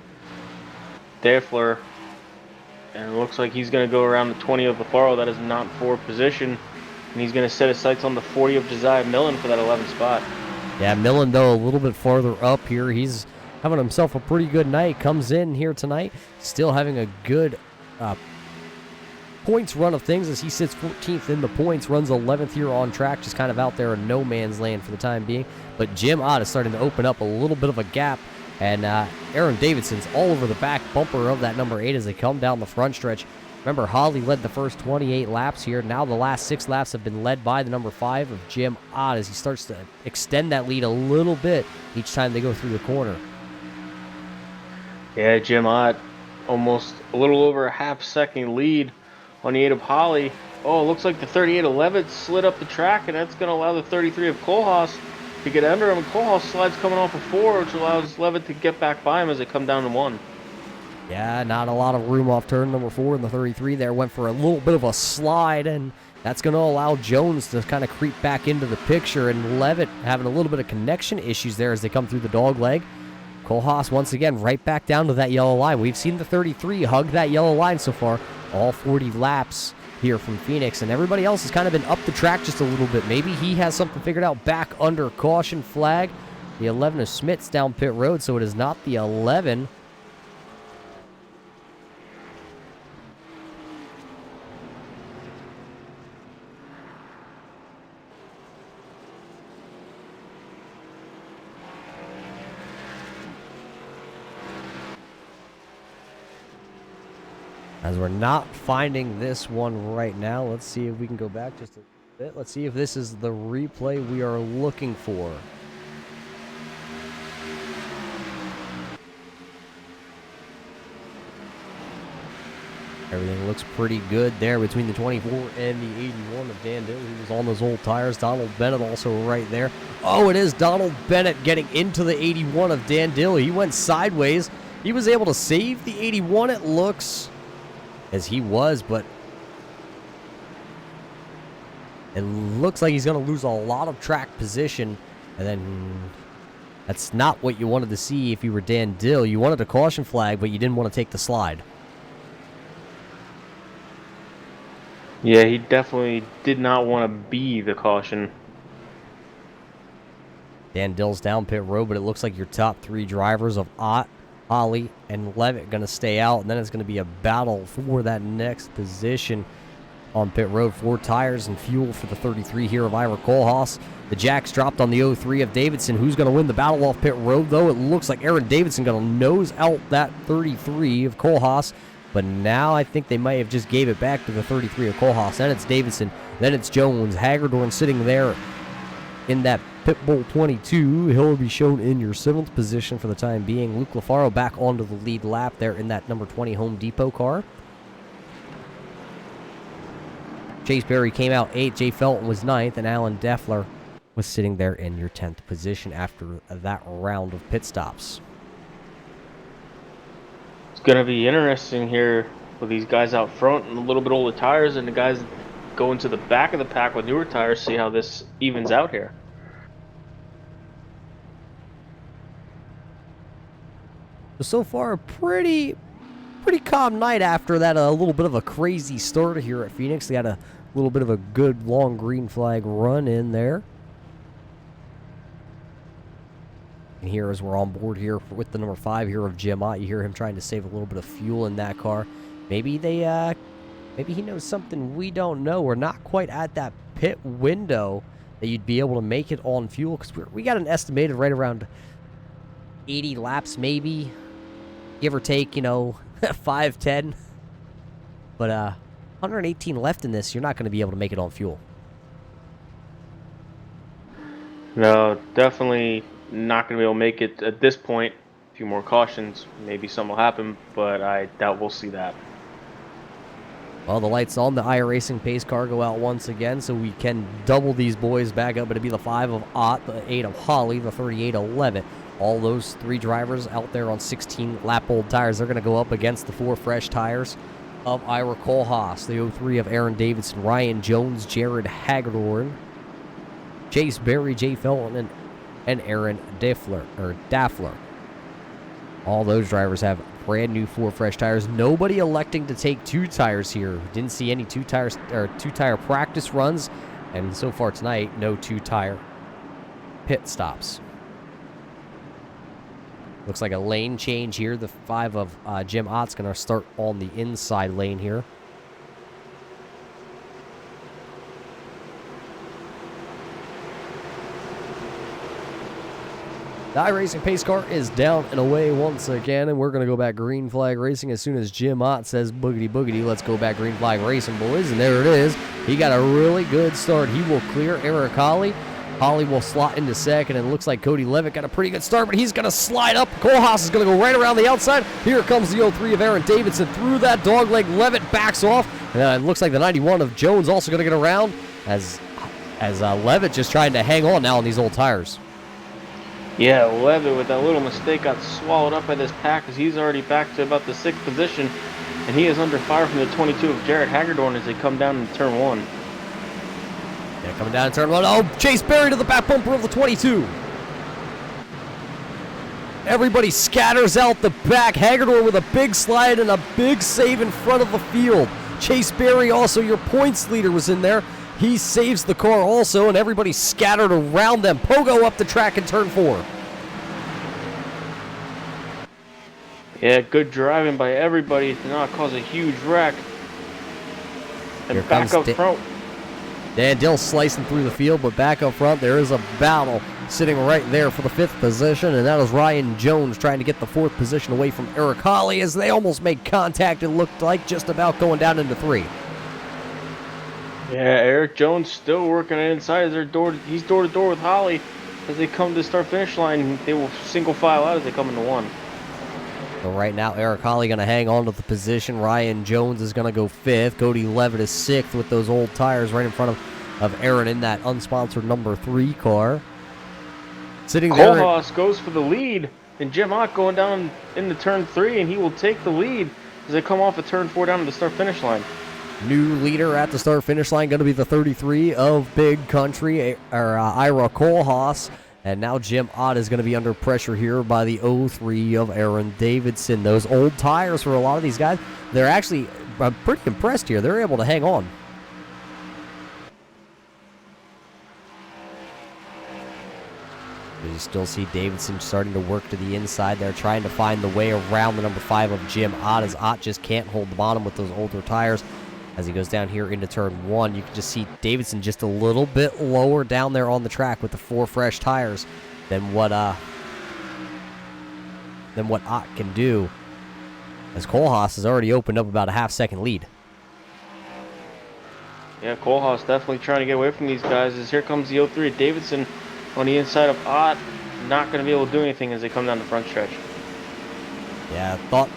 Deffler. And it looks like he's going to go around the 20 of LaFaro. That is not for position. And he's going to set his sights on the 40 of Josiah Millen for that 11th spot. Yeah, Millen, though, a little bit farther up here. He's having himself a pretty good night. Comes in here tonight, still having a good points run of things as he sits 14th in the points, runs 11th here on track, just kind of out there in no man's land for the time being. But Jim Ott is starting to open up a little bit of a gap, and Aaron Davidson's all over the back bumper of that number 8 as they come down the front stretch. Remember, Holley led the first 28 laps here. Now the last 6 laps have been led by the number 5 of Jim Ott as he starts to extend that lead a little bit each time they go through the corner. Yeah, Jim Ott almost a little over a half-second lead on the 8 of Holley. Oh, it looks like the 38 of Levitt slid up the track, and that's going to allow the 33 of Kohlhaas to get under him. And Kohlhaas slides coming off of 4, which allows Levitt to get back by him as they come down to 1. Yeah, not a lot of room off turn number 4, and the 33 there went for a little bit of a slide, and that's going to allow Jones to kind of creep back into the picture, and Levitt having a little bit of connection issues there as they come through the dog leg. Kohlhaas once again right back down to that yellow line. We've seen the 33 hug that yellow line so far, all 40 laps here from Phoenix, and everybody else has kind of been up the track just a little bit. Maybe he has something figured out back under caution flag. The 11 of Smith's down pit road, so it is not the 11. As we're not finding this one right now, let's see if we can go back just a bit. Let's see if this is the replay we are looking for. Everything looks pretty good there between the 24 and the 81 of Dan Dill. He was on those old tires. Donald Bennett also right there. Oh, it is Donald Bennett getting into the 81 of Dan Dill. He went sideways. He was able to save the 81, it looks, as he was, but it looks like he's going to lose a lot of track position, and then that's not what you wanted to see if you were Dan Dill. You wanted a caution flag, but you didn't want to take the slide. Yeah, he definitely did not want to be the caution. Dan Dill's down pit road, but it looks like your top 3 drivers of Ott, Holley, and Levitt going to stay out, and then it's going to be a battle for that next position on pit road. 4 tires and fuel for the 33 here of Ira Kohlhaas. The jacks dropped on the 03 of Davidson. Who's going to win the battle off pit road, though? It looks like Aaron Davidson going to nose out that 33 of Kohlhaas, but now I think they might have just gave it back to the 33 of Kohlhaas. Then it's Davidson, then it's Jones. Hagedorn sitting there in that Pit Bull 22. He'll be shown in your 7th position for the time being. Luke LaFaro back onto the lead lap there in that number 20 Home Depot car. Chase Berry came out 8th. Jay Felton was 9th, and Alan Deffler was sitting there in your 10th position after that round of pit stops. It's going to be interesting here with these guys out front and a little bit older tires, and the guys going to the back of the pack with newer tires, see how this evens out here. So far, a pretty calm night after that a little bit of a crazy start here at Phoenix. They had a little bit of a good long green flag run in there. And here, as we're on board here with the number 5 here of Jim Ott, you hear him trying to save a little bit of fuel in that car. Maybe maybe he knows something we don't know. We're not quite at that pit window that you'd be able to make it on fuel, because we got an estimated right around 80 laps maybe, give or take, 5, 10. But 118 left in this, you're not going to be able to make it on fuel. No, definitely not going to be able to make it at this point. A few more cautions, maybe something will happen, but I doubt we'll see that. Well, the lights on the iRacing pace car go out once again, so we can double these boys back up. It'll be the 5 of Ott, the 8 of Holley, the 38 of Levitt. All those 3 drivers out there on 16-lap-old tires. They're going to go up against the 4 fresh tires of Ira Kohlhaas, the 03 of Aaron Davidson, Ryan Jones, Jared Hagedorn, Chase Berry, Jay Felton, and Aaron Daffler. All those drivers have brand new 4 fresh tires. Nobody electing to take 2 tires here. Didn't see any 2-tire practice runs, and so far tonight, no 2-tire pit stops. Looks like a lane change here. The 5 of Jim Ott's going to start on the inside lane here. The iRacing pace car is down and away once again, and we're going to go back green flag racing as soon as Jim Ott says boogity boogity. Let's go back green flag racing, boys. And there it is. He got a really good start. He will clear Eric Holley. Holley will slot into second, and it looks like Cody Levitt got a pretty good start, but he's going to slide up. Kohlhaas is going to go right around the outside. Here comes the 03 of Aaron Davidson through that dogleg. Levitt backs off. It looks like the 91 of Jones also going to get around as Levitt just trying to hang on now on these old tires. Yeah, Levitt with that little mistake got swallowed up by this pack as he's already back to about the 6th position, and he is under fire from the 22 of Jared Hagerdorn as they come down in turn 1. Yeah, coming down in turn 1. Oh, Chase Berry to the back bumper of the 22. Everybody scatters out the back. Hagerdorn with a big slide and a big save in front of the field. Chase Berry, also your points leader, was in there. He saves the car also, and everybody scattered around them. Pogo up the track in turn 4. Yeah, good driving by everybody to not cause a huge wreck. And Here back comes up front. Dan Dill slicing through the field, but back up front there is a battle sitting right there for the 5th position, and that is Ryan Jones trying to get the 4th position away from Eric Holley as they almost make contact. It looked like just about going down into 3. Yeah, Eric Jones still working it inside as he's door to door with Holley as they come to the start finish line. They will single file out as they come into 1. So right now, Eric Holley going to hang on to the position. Ryan Jones is going to go 5th. Cody Levitt is 6th with those old tires right in front of Aaron in that unsponsored number 3 car. Sitting there. Kohlhaas goes for the lead, and Jim Ott going down into turn 3, and he will take the lead as they come off of turn 4 down to the start finish line. New leader at the start finish line going to be the 33 of Big Country, Ira Kohlhaas. And now Jim Ott is going to be under pressure here by the 03 of Aaron Davidson. Those old tires for a lot of these guys, they're actually, I'm pretty impressed here. They're able to hang on. You still see Davidson starting to work to the inside there, trying to find the way around the number 5 of Jim Ott, as Ott just can't hold the bottom with those older tires. As he goes down here into turn 1, you can just see Davidson just a little bit lower down there on the track with the 4 fresh tires than what Ott can do, as Kohlhaas has already opened up about a half-second lead. Yeah, Kohlhaas definitely trying to get away from these guys as here comes the 03 Davidson on the inside of Ott. Not going to be able to do anything as they come down the front stretch. Yeah, thought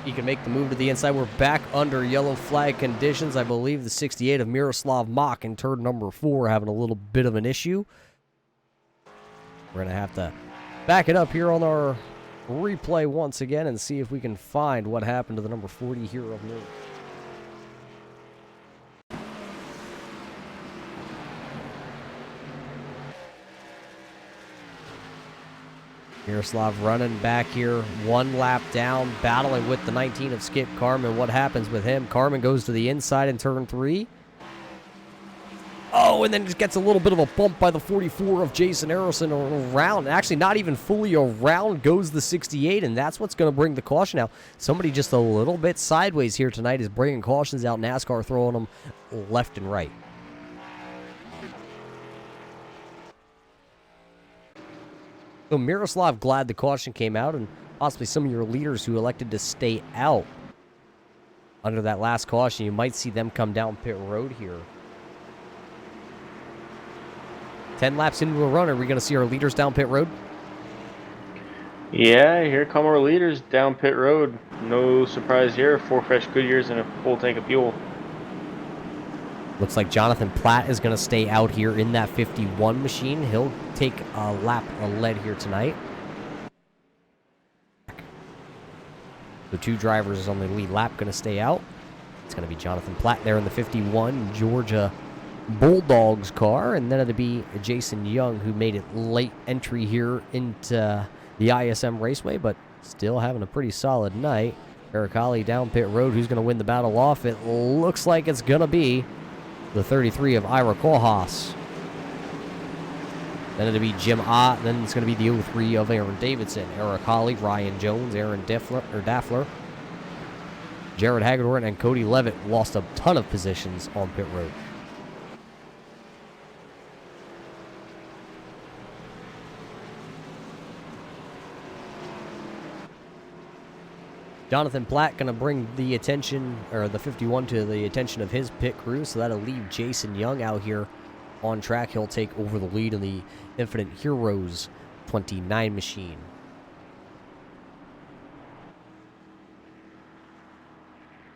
he could make the move to the inside. We're back under yellow flag conditions. I believe the 68 of Miroslav Mach in turn number 4 having a little bit of an issue. We're going to have to back it up here on our replay once again and see if we can find what happened to the number 40 here of Mir. Miroslav running back here, 1 lap down, battling with the 19 of Skip Carmen. What happens with him? Carmen goes to the inside in turn 3. Oh, and then just gets a little bit of a bump by the 44 of Jason Harrison around. Actually, not even fully around goes the 68, and that's what's going to bring the caution out. Somebody just a little bit sideways here tonight is bringing cautions out. NASCAR throwing them left and right. So Miroslav, glad the caution came out, and possibly some of your leaders who elected to stay out under that last caution, you might see them come down pit road here. 10 laps into a run, are we going to see our leaders down pit road? Yeah, here come our leaders down pit road. No surprise here. 4 fresh Goodyears and a full tank of fuel. Looks like Jonathan Platt is going to stay out here in that 51 machine. He'll take a lap of lead here tonight. The 2 drivers on the lead lap going to stay out. It's going to be Jonathan Platt there in the 51 Georgia Bulldogs car. And then it'll be Jason Young, who made it late entry here into the ISM Raceway, but still having a pretty solid night. Eric Holley down pit road. Who's going to win the battle off? It looks like it's going to be the 33 of Ira Kohlhaas. Then it'll be Jim Ott. Then it's going to be the 03 of Aaron Davidson. Eric Holley, Ryan Jones, Aaron Daffler, Jared Hagedorn, and Cody Levitt lost a ton of positions on pit road. Jonathan Platt going to bring the attention, or the 51 to the attention of his pit crew, so that'll leave Jason Young out here on track. He'll take over the lead in the Infinite Heroes 29 machine.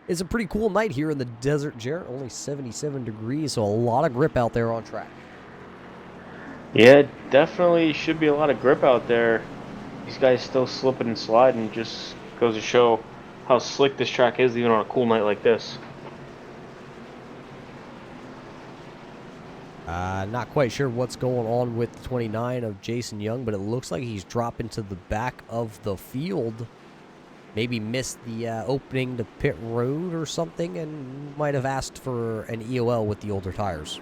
It's a pretty cool night here in the desert, Jarrett. Only 77 degrees, so a lot of grip out there on track. Yeah, definitely should be a lot of grip out there. These guys still slipping and sliding. Just goes to show how slick this track is even on a cool night like this. Not quite sure what's going on with the 29 of Jason Young, but it looks like he's dropping to the back of the field. Maybe missed the opening to pit road or something, and might have asked for an EOL with the older tires.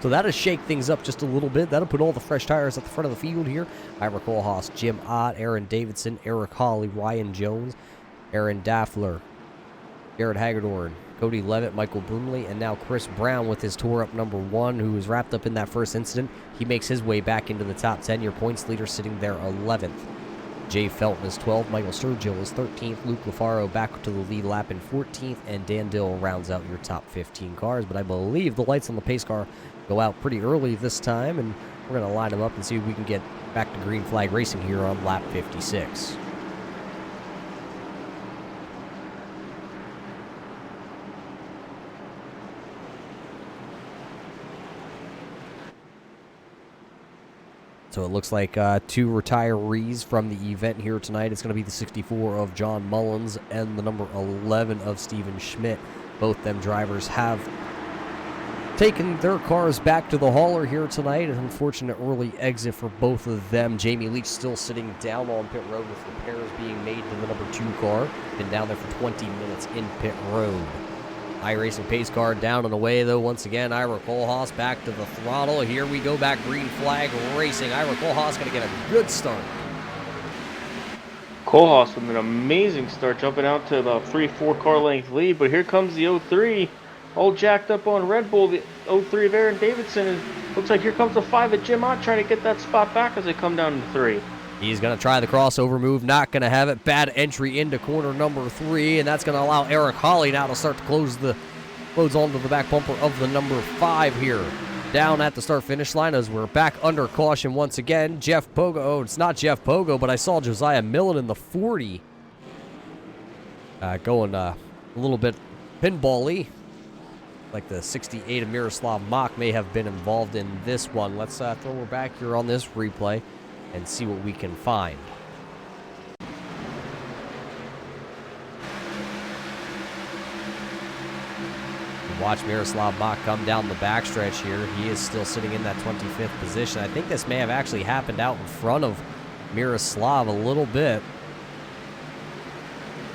So that'll shake things up just a little bit. That'll put all the fresh tires at the front of the field here. Ira Kohlhaas, Jim Ott, Aaron Davidson, Eric Holley, Ryan Jones, Aaron Daffler, Jared Hagedorn, Cody Levitt, Michael Brumley, and now Chris Brown with his tour-up number 1, who was wrapped up in that first incident. He makes his way back into the top 10. Your points leader sitting there 11th. Jay Felton is 12th. Michael Sturgill is 13th. Luke Lafaro back to the lead lap in 14th. And Dan Dill rounds out your top 15 cars. But I believe the lights on the pace car go out pretty early this time. And we're going to line them up and see if we can get back to green flag racing here on lap 56. So it looks like 2 retirees from the event here tonight. It's going to be the 64 of John Mullins and the number 11 of Steven Schmidt. Both them drivers have taken their cars back to the hauler here tonight. An unfortunate early exit for both of them. Jamie Leach still sitting down on pit road with repairs being made to the number 2 car. Been down there for 20 minutes in pit road. iRacing pace car down and away, though. Once again, Ira Kohlhaas back to the throttle. Here we go back, green flag racing. Ira Kohlhaas going to get a good start. Kohlhaas with an amazing start, jumping out to the 3-4 car length lead. But here comes the 03, all jacked up on Red Bull. The 03 of Aaron Davidson. And looks like here comes the 5 of Jim Ott trying to get that spot back as they come down to 3. He's going to try the crossover move, not going to have it. Bad entry into corner number 3, and that's going to allow Eric Holley now to start to close onto the back bumper of the number 5 here. Down at the start-finish line as we're back under caution once again. Jeff Pogo, oh, it's not Jeff Pogo, but I saw Josiah Millen in the 40 going a little bit pinball-y. Like the 68 of Miroslav Mach may have been involved in this one. Let's throw her back here on this replay and see what we can find. Watch Miroslav Mach come down the backstretch here. He is still sitting in that 25th position. I think this may have actually happened out in front of Miroslav a little bit.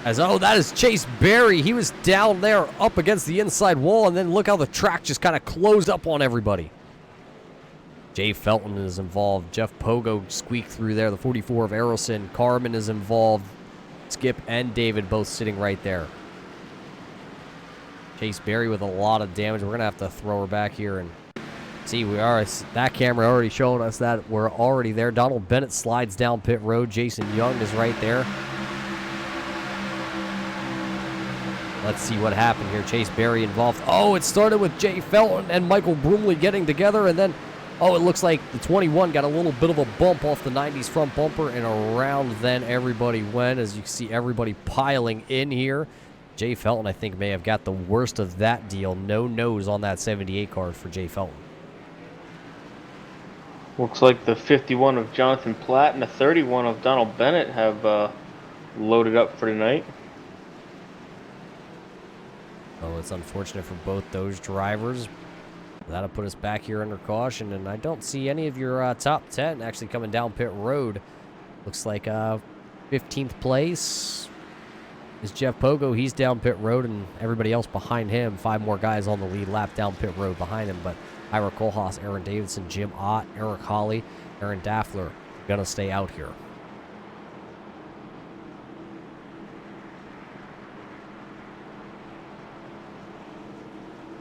That is Chase Berry. He was down there up against the inside wall, and then look how the track just kind of closed up on everybody. Jay Felton is involved. Jeff Pogo squeaked through there. The 44 of Errolson. Carmen is involved. Skip and David both sitting right there. Chase Berry with a lot of damage. We're going to have to throw her back here and see. That camera already showing us that we're already there. Donald Bennett slides down pit road. Jason Young is right there. Let's see what happened here. Chase Berry involved. Oh, it started with Jay Felton and Michael Brumley getting together, and then it looks like the 21 got a little bit of a bump off the 90s front bumper, and around then everybody went. As you can see, everybody piling in here. Jay Felton, I think, may have got the worst of that deal. No nose on that 78 card for Jay Felton. Looks like the 51 of Jonathan Platt and the 31 of Donald Bennett have loaded up for tonight. Oh, it's unfortunate for both those drivers. That'll put us back here under caution, and I don't see any of your top 10 actually coming down pit road. Looks like 15th place. is Jeff Pogo. He's down pit road, and everybody else behind him. 5 more guys on the lead lap down pit road behind him. But Ira Kohlhaas, Aaron Davidson, Jim Ott, Eric Holley, Aaron Daffler going to stay out here.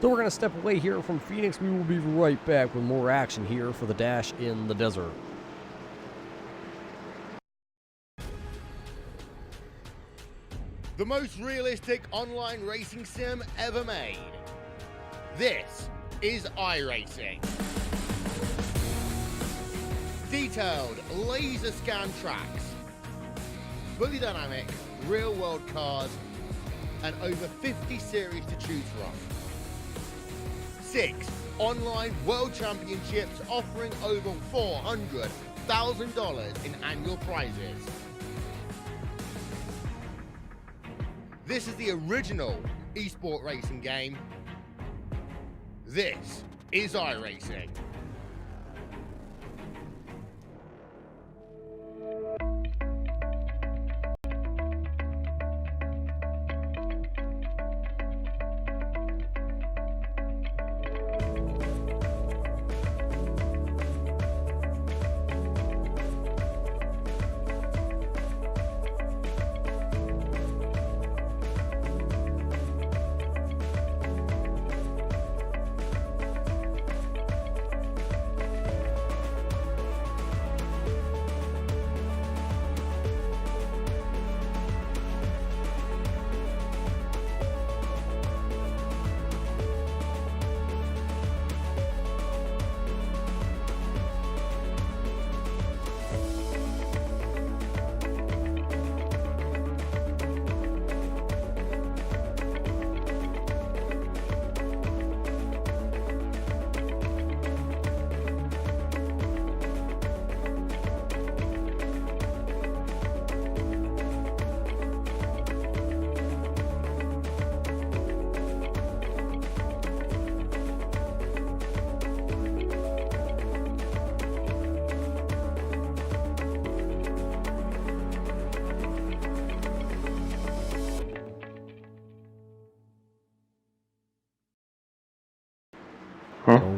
So we're going to step away here from Phoenix. We will be right back with more action here for the Dash in the Desert. The most realistic online racing sim ever made. This is iRacing. Detailed laser scan tracks, fully dynamic, real world cars, and over 50 series to choose from. 6 online world championships offering over $400,000 in annual prizes. This is the original esport racing game. This is iRacing.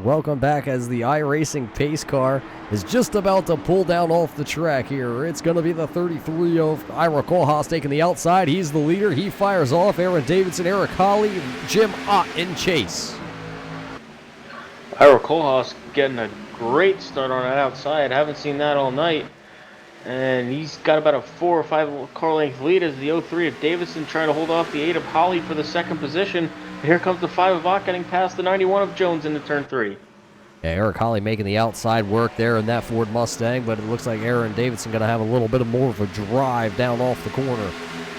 Welcome back as the iRacing pace car is just about to pull down off the track here. It's going to be the 33 of Ira Kohlhaas taking the outside. He's the leader. He fires off. Aaron Davidson, Eric Holley, Jim Ott in chase. Ira Kohlhaas getting a great start on that outside. Haven't seen that all night. And he's got about a 4 or 5 car length lead as the 03 of Davidson trying to hold off the 8 of Holley for the second position. And here comes the 5 of Ott getting past the 91 of Jones into turn 3. Yeah, Eric Holley making the outside work there in that Ford Mustang, but it looks like Aaron Davidson going to have a little bit more of a drive down off the corner.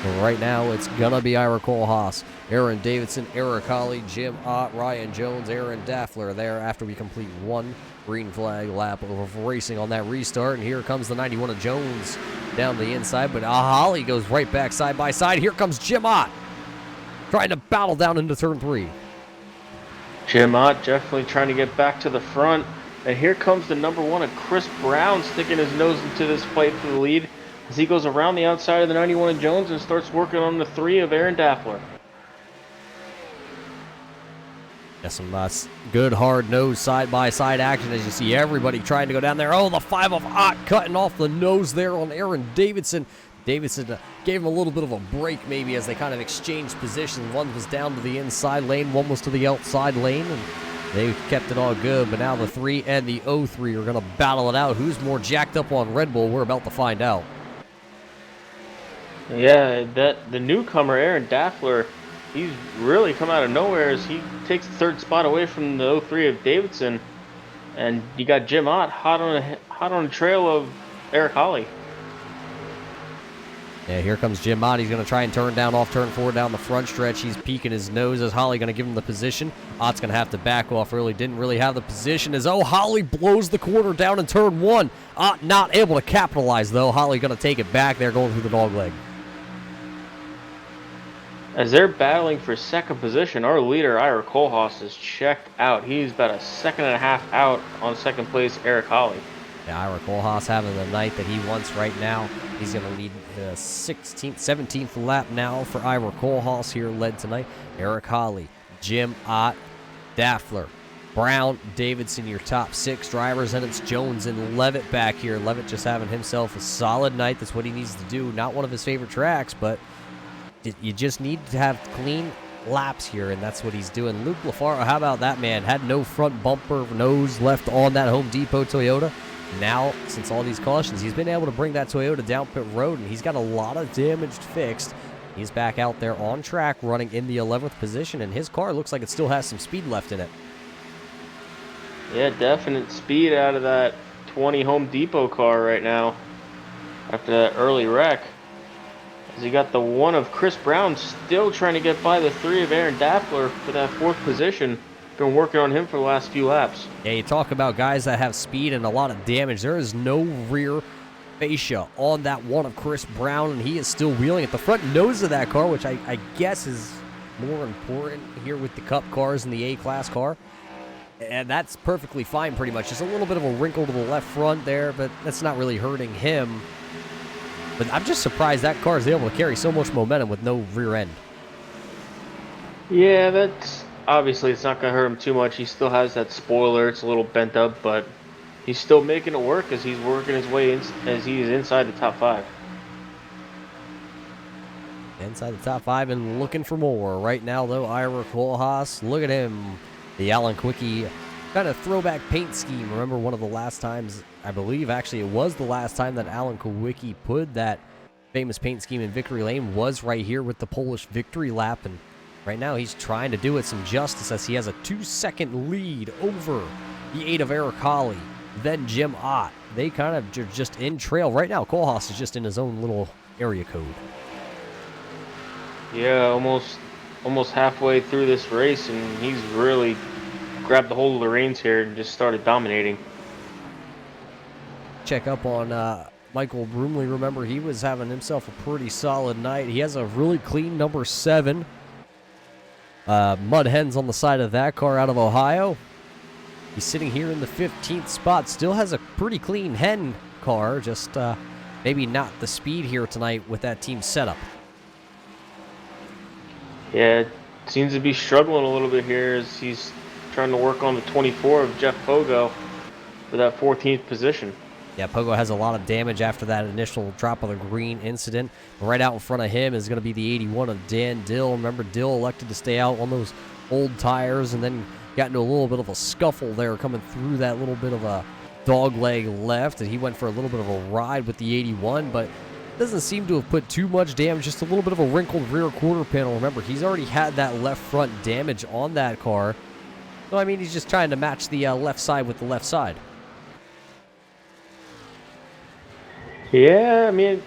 But right now, it's going to be Ira Kohlhaas, Aaron Davidson, Eric Holley, Jim Ott, Ryan Jones, Aaron Daffler there after we complete 1 green flag lap of racing on that restart. And here comes the 91 of Jones down the inside, but Holley goes right back side by side. Here comes Jim Ott trying to battle down into turn 3. Jim Ott definitely trying to get back to the front. And here comes the number 1 of Chris Brown sticking his nose into this fight for the lead as he goes around the outside of the 91 of Jones and starts working on the 3 of Aaron Daffler. Yeah, some good hard nose side by side action as you see everybody trying to go down there. Oh, the 5 of Ott cutting off the nose there on Aaron Davidson. Davidson gave him a little bit of a break maybe as they kind of exchanged positions. One was down to the inside lane, one was to the outside lane, and they kept it all good. But now the 3 and the 03 are going to battle it out. Who's more jacked up on Red Bull? We're about to find out. Yeah, the newcomer, Aaron Daffler, he's really come out of nowhere as he takes the 3rd spot away from the 03 of Davidson. And you got Jim Ott hot on the trail of Eric Holley. Yeah, here comes Jim Ott. He's going to try and turn down off turn 4 down the front stretch. He's peeking his nose as Holley going to give him the position. Ott's going to have to back off. Really didn't really have the position as, Holley blows the corner down in turn 1. Ott not able to capitalize, though. Holley going to take it back there going through the dog leg. As they're battling for second position, our leader, Ira Kohlhaas, is checked out. He's about a 1.5 seconds out on second place, Eric Holley. Yeah, Ira Kohlhaas having the night that he wants right now. He's going to lead 17th lap now for Ira Kohlhaas here, led tonight. Eric Holley, Jim Ott, Daffler, Brown, Davidson, your top 6 drivers, and it's Jones and Levitt back here. Levitt just having himself a solid night. That's what he needs to do. Not one of his favorite tracks, but you just need to have clean laps here, and that's what he's doing. Luke Lafaro, how about that, man? Had no front bumper nose left on that Home Depot Toyota. Now, since all these cautions, he's been able to bring that Toyota down pit road, and he's got a lot of damage fixed. He's back out there on track running in the 11th position, and his car looks like it still has some speed left in it. Yeah, definite speed out of that 20 Home Depot car right now after that early wreck. As he got the 1 of Chris Brown, still trying to get by the 3 of Aaron Daffler for that 4th position. Been working on him for the last few laps. Yeah, you talk about guys that have speed and a lot of damage. There is no rear fascia on that 1 of Chris Brown, and he is still wheeling at the front nose of that car, which I guess is more important here with the Cup cars and the A-Class car. And that's perfectly fine pretty much. Just a little bit of a wrinkle to the left front there, but that's not really hurting him. But I'm just surprised that car is able to carry so much momentum with no rear end. Yeah, that's obviously it's not going to hurt him too much. He still has that spoiler. It's a little bent up, but he's still making it work as he's working his way in, as he's inside the top 5. Inside the top 5 and looking for more. Right now, though, Ira Kohlhaas, look at him. The Alan Quickie kind of throwback paint scheme. Remember one of the last times, I believe actually it was the last time that Alan Quickie put that famous paint scheme in Victory Lane was right here with the Polish victory lap. And right now he's trying to do it some justice as he has a 2-second lead over the 8 of Eric Holley, then Jim Ott. They kind of just in trail. Right now, Kohlhaas is just in his own little area code. Yeah, almost halfway through this race, and he's really grabbed the hold of the reins here and just started dominating. Check up on Michael Broomley. Remember, he was having himself a pretty solid night. He has a really clean number 7. Mud Hens on the side of that car out of Ohio. He's sitting here in the 15th spot. Still has a pretty clean Hen car, just maybe not the speed here tonight with that team setup. Yeah, seems to be struggling a little bit here as he's trying to work on the 24 of Jeff Pogo for that 14th position. Yeah, Pogo has a lot of damage after that initial drop of the green incident. Right out in front of him is going to be the 81 of Dan Dill. Remember, Dill elected to stay out on those old tires and then got into a little bit of a scuffle there coming through that little bit of a dog leg left, and he went for a little bit of a ride with the 81, but doesn't seem to have put too much damage, just a little bit of a wrinkled rear quarter panel. Remember, he's already had that left front damage on that car. So, I mean, he's just trying to match the left side with the left side. Yeah, I mean, it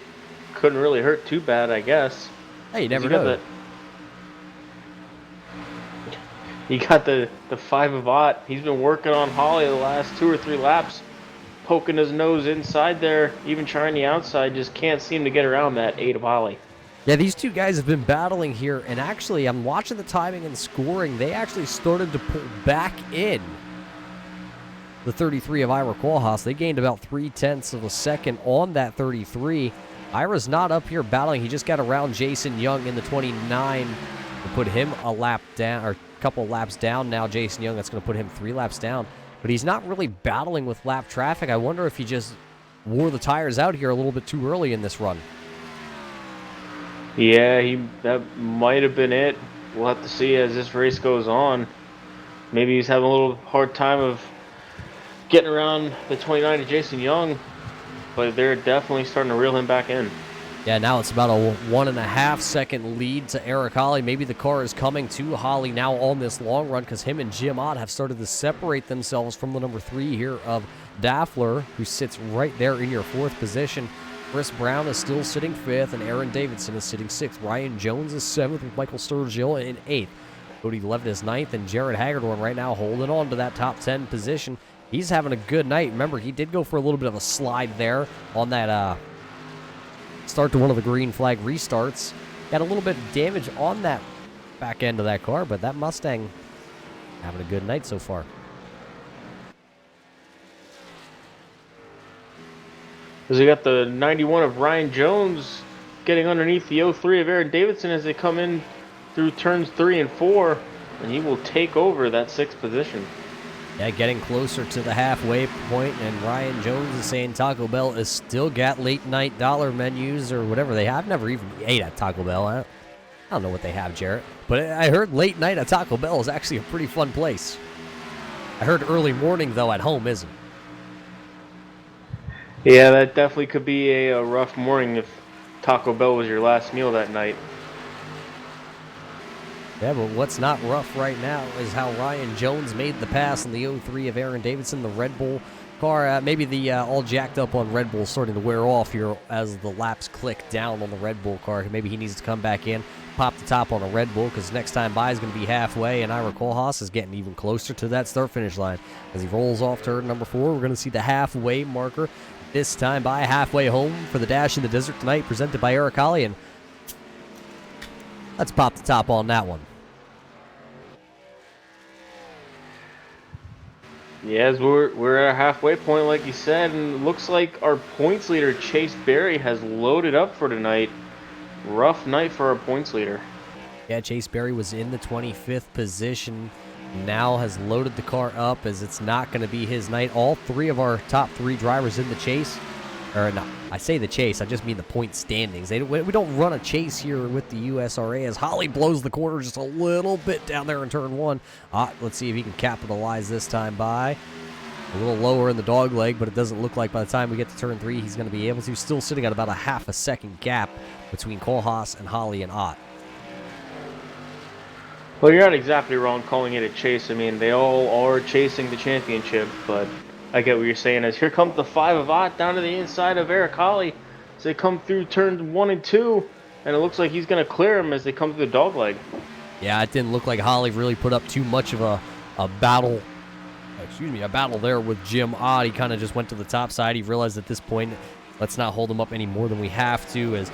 couldn't really hurt too bad, I guess. Hey, you never know. He got the 5 of Ott. He's been working on Holley the last 2 or 3 laps, poking his nose inside there, even trying the outside, just can't seem to get around that 8 of Holley. Yeah, these two guys have been battling here, and actually, I'm watching the timing and scoring. They actually started to pull back in the 33 of Ira Kohlhaas. They gained about 0.3 of a second on that 33. Ira's not up here battling. He just got around Jason Young in the 29 to put him a lap down, or a couple laps down now. Jason Young, that's going to put him 3 laps down. But he's not really battling with lap traffic. I wonder if he just wore the tires out here a little bit too early in this run. Yeah, that might have been it. We'll have to see as this race goes on. Maybe he's having a little hard time of getting around the 29 of Jason Young, but they're definitely starting to reel him back in. Yeah, now it's about a 1.5 second lead to Eric Holley. Maybe the car is coming to Holley now on this long run because him and Jim Ott have started to separate themselves from the number 3 here of Daffler, who sits right there in your 4th position. Chris Brown is still sitting 5th, and Aaron Davidson is sitting 6th. Ryan Jones is 7th with Michael Sturgill in 8th. Cody Levitt is 9th, and Jared Hagedorn right now holding on to that top 10 position. He's having a good night. Remember, he did go for a little bit of a slide there on that start to one of the green flag restarts. Got a little bit of damage on that back end of that car, but that Mustang having a good night so far. As we got the 91 of Ryan Jones getting underneath the 03 of Aaron Davidson as they come in through turns 3 and 4, and he will take over that 6th position. Yeah, getting closer to the halfway point, and Ryan Jones is saying Taco Bell has still got late night dollar menus or whatever they have. I've never even ate at Taco Bell. I don't know what they have, Jarrett. But I heard late night at Taco Bell is actually a pretty fun place. I heard early morning, though, at home isn't. Yeah, that definitely could be a rough morning if Taco Bell was your last meal that night. Yeah, but what's not rough right now is how Ryan Jones made the pass in the 03 of Aaron Davidson, the Red Bull car. Maybe the all jacked up on Red Bull starting to wear off here as the laps click down on the Red Bull car. Maybe he needs to come back in, pop the top on a Red Bull, because next time by is going to be halfway, and Ira Kohlhaas is getting even closer to that start-finish line. As he rolls off turn number 4, we're going to see the halfway marker. This time by halfway home for the Dash in the Desert tonight, presented by Eric Holley, and let's pop the top on that one. Yes, we're at a halfway point, like you said, and it looks like our points leader, Chase Berry, has loaded up for tonight. Rough night for our points leader. Yeah, Chase Berry was in the 25th position, now has loaded the car up as it's not going to be his night. All 3 of our top 3 drivers in the chase, or no, I say the chase, I just mean the point standings. We don't run a chase here with the USRA as Holley blows the corner just a little bit down there in turn 1. Let's see if he can capitalize this time by. A little lower in the dog leg, but it doesn't look like by the time we get to turn 3 he's going to be able to. Still sitting at about a half a second gap between Kohlhaas and Holley and Ott. Well, you're not exactly wrong calling it a chase. I mean, they all are chasing the championship, but I get what you're saying. As here comes the 5 of Ott down to the inside of Eric Holley as they come through turns 1 and 2, and it looks like he's going to clear him as they come through the dog leg. Yeah, it didn't look like Holley really put up too much of a battle. A battle there with Jim Ott. He kind of just went to the top side. He realized at this point, let's not hold him up any more than we have to, as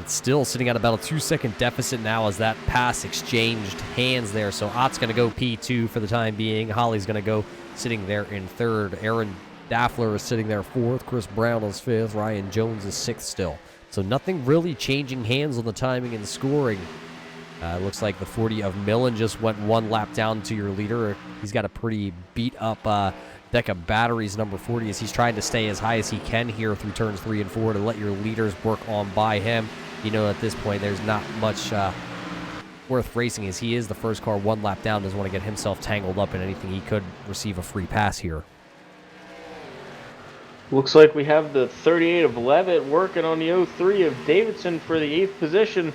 it's still sitting at about a 2-second deficit now as that pass exchanged hands there. So Ott's going to go P2 for the time being. Holley's going to go sitting there in 3rd. Aaron Daffler is sitting there 4th. Chris Brown is 5th. Ryan Jones is 6th still. So nothing really changing hands on the timing and scoring. Looks like the 40 of Millen just went 1 lap down to your leader. He's got a pretty beat-up deck of batteries, number 40, as he's trying to stay as high as he can here through turns 3 and 4 to let your leaders work on by him. You know, at this point, there's not much worth racing, as he is the first car 1 lap down, doesn't want to get himself tangled up in anything. He could receive a free pass here. Looks like we have the 38 of Levitt working on the 03 of Davidson for the 8th position.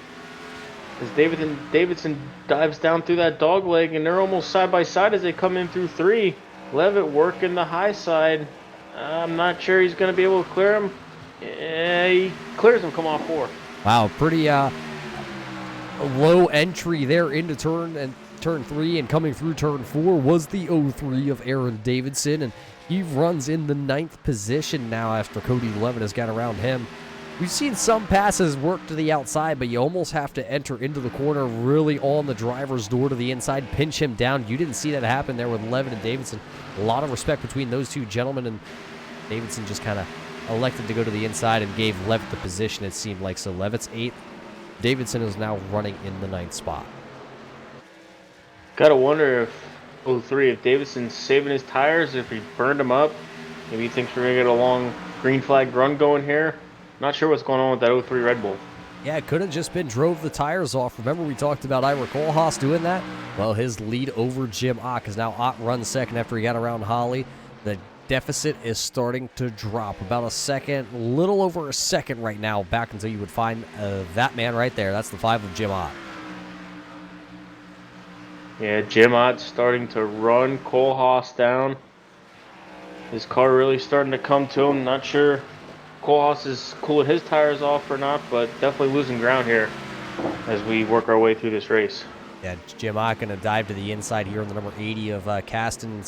As Davidson dives down through that dog leg, and they're almost side by side as they come in through 3. Levitt working the high side. I'm not sure he's going to be able to clear him. He clears him, come off 4. Wow, pretty low entry there into turn 3, and coming through turn 4 was the 03 of Aaron Davidson, and he runs in the 9th position now after Cody Levitt has got around him. We've seen some passes work to the outside, but you almost have to enter into the corner really on the driver's door to the inside, pinch him down. You didn't see that happen there with Levitt and Davidson. A lot of respect between those two gentlemen, and Davidson just kind of elected to go to the inside and gave Levitt the position, it seemed like. So Levitt's 8th. Davidson is now running in the 9th spot. Gotta wonder if 03, if Davidson's saving his tires, if he burned them up. Maybe he thinks we're going to get a long green flag run going here. Not sure what's going on with that 03 Red Bull. Yeah, it could have just been drove the tires off. Remember we talked about Ira Kohlhaas doing that? Well, his lead over Jim Ott, because now Ott runs 2nd after he got around Holley. The deficit is starting to drop. About a second, a little over a second right now, back until you would find that man right there. That's the 5 of Jim Ott. Yeah, Jim Ott's starting to run Kohlhaas down. His car really starting to come to him. Not sure Kohlhaas is cooling his tires off or not, but definitely losing ground here as we work our way through this race. Yeah, Jim Ott going to dive to the inside here on the number 80 of Kasten.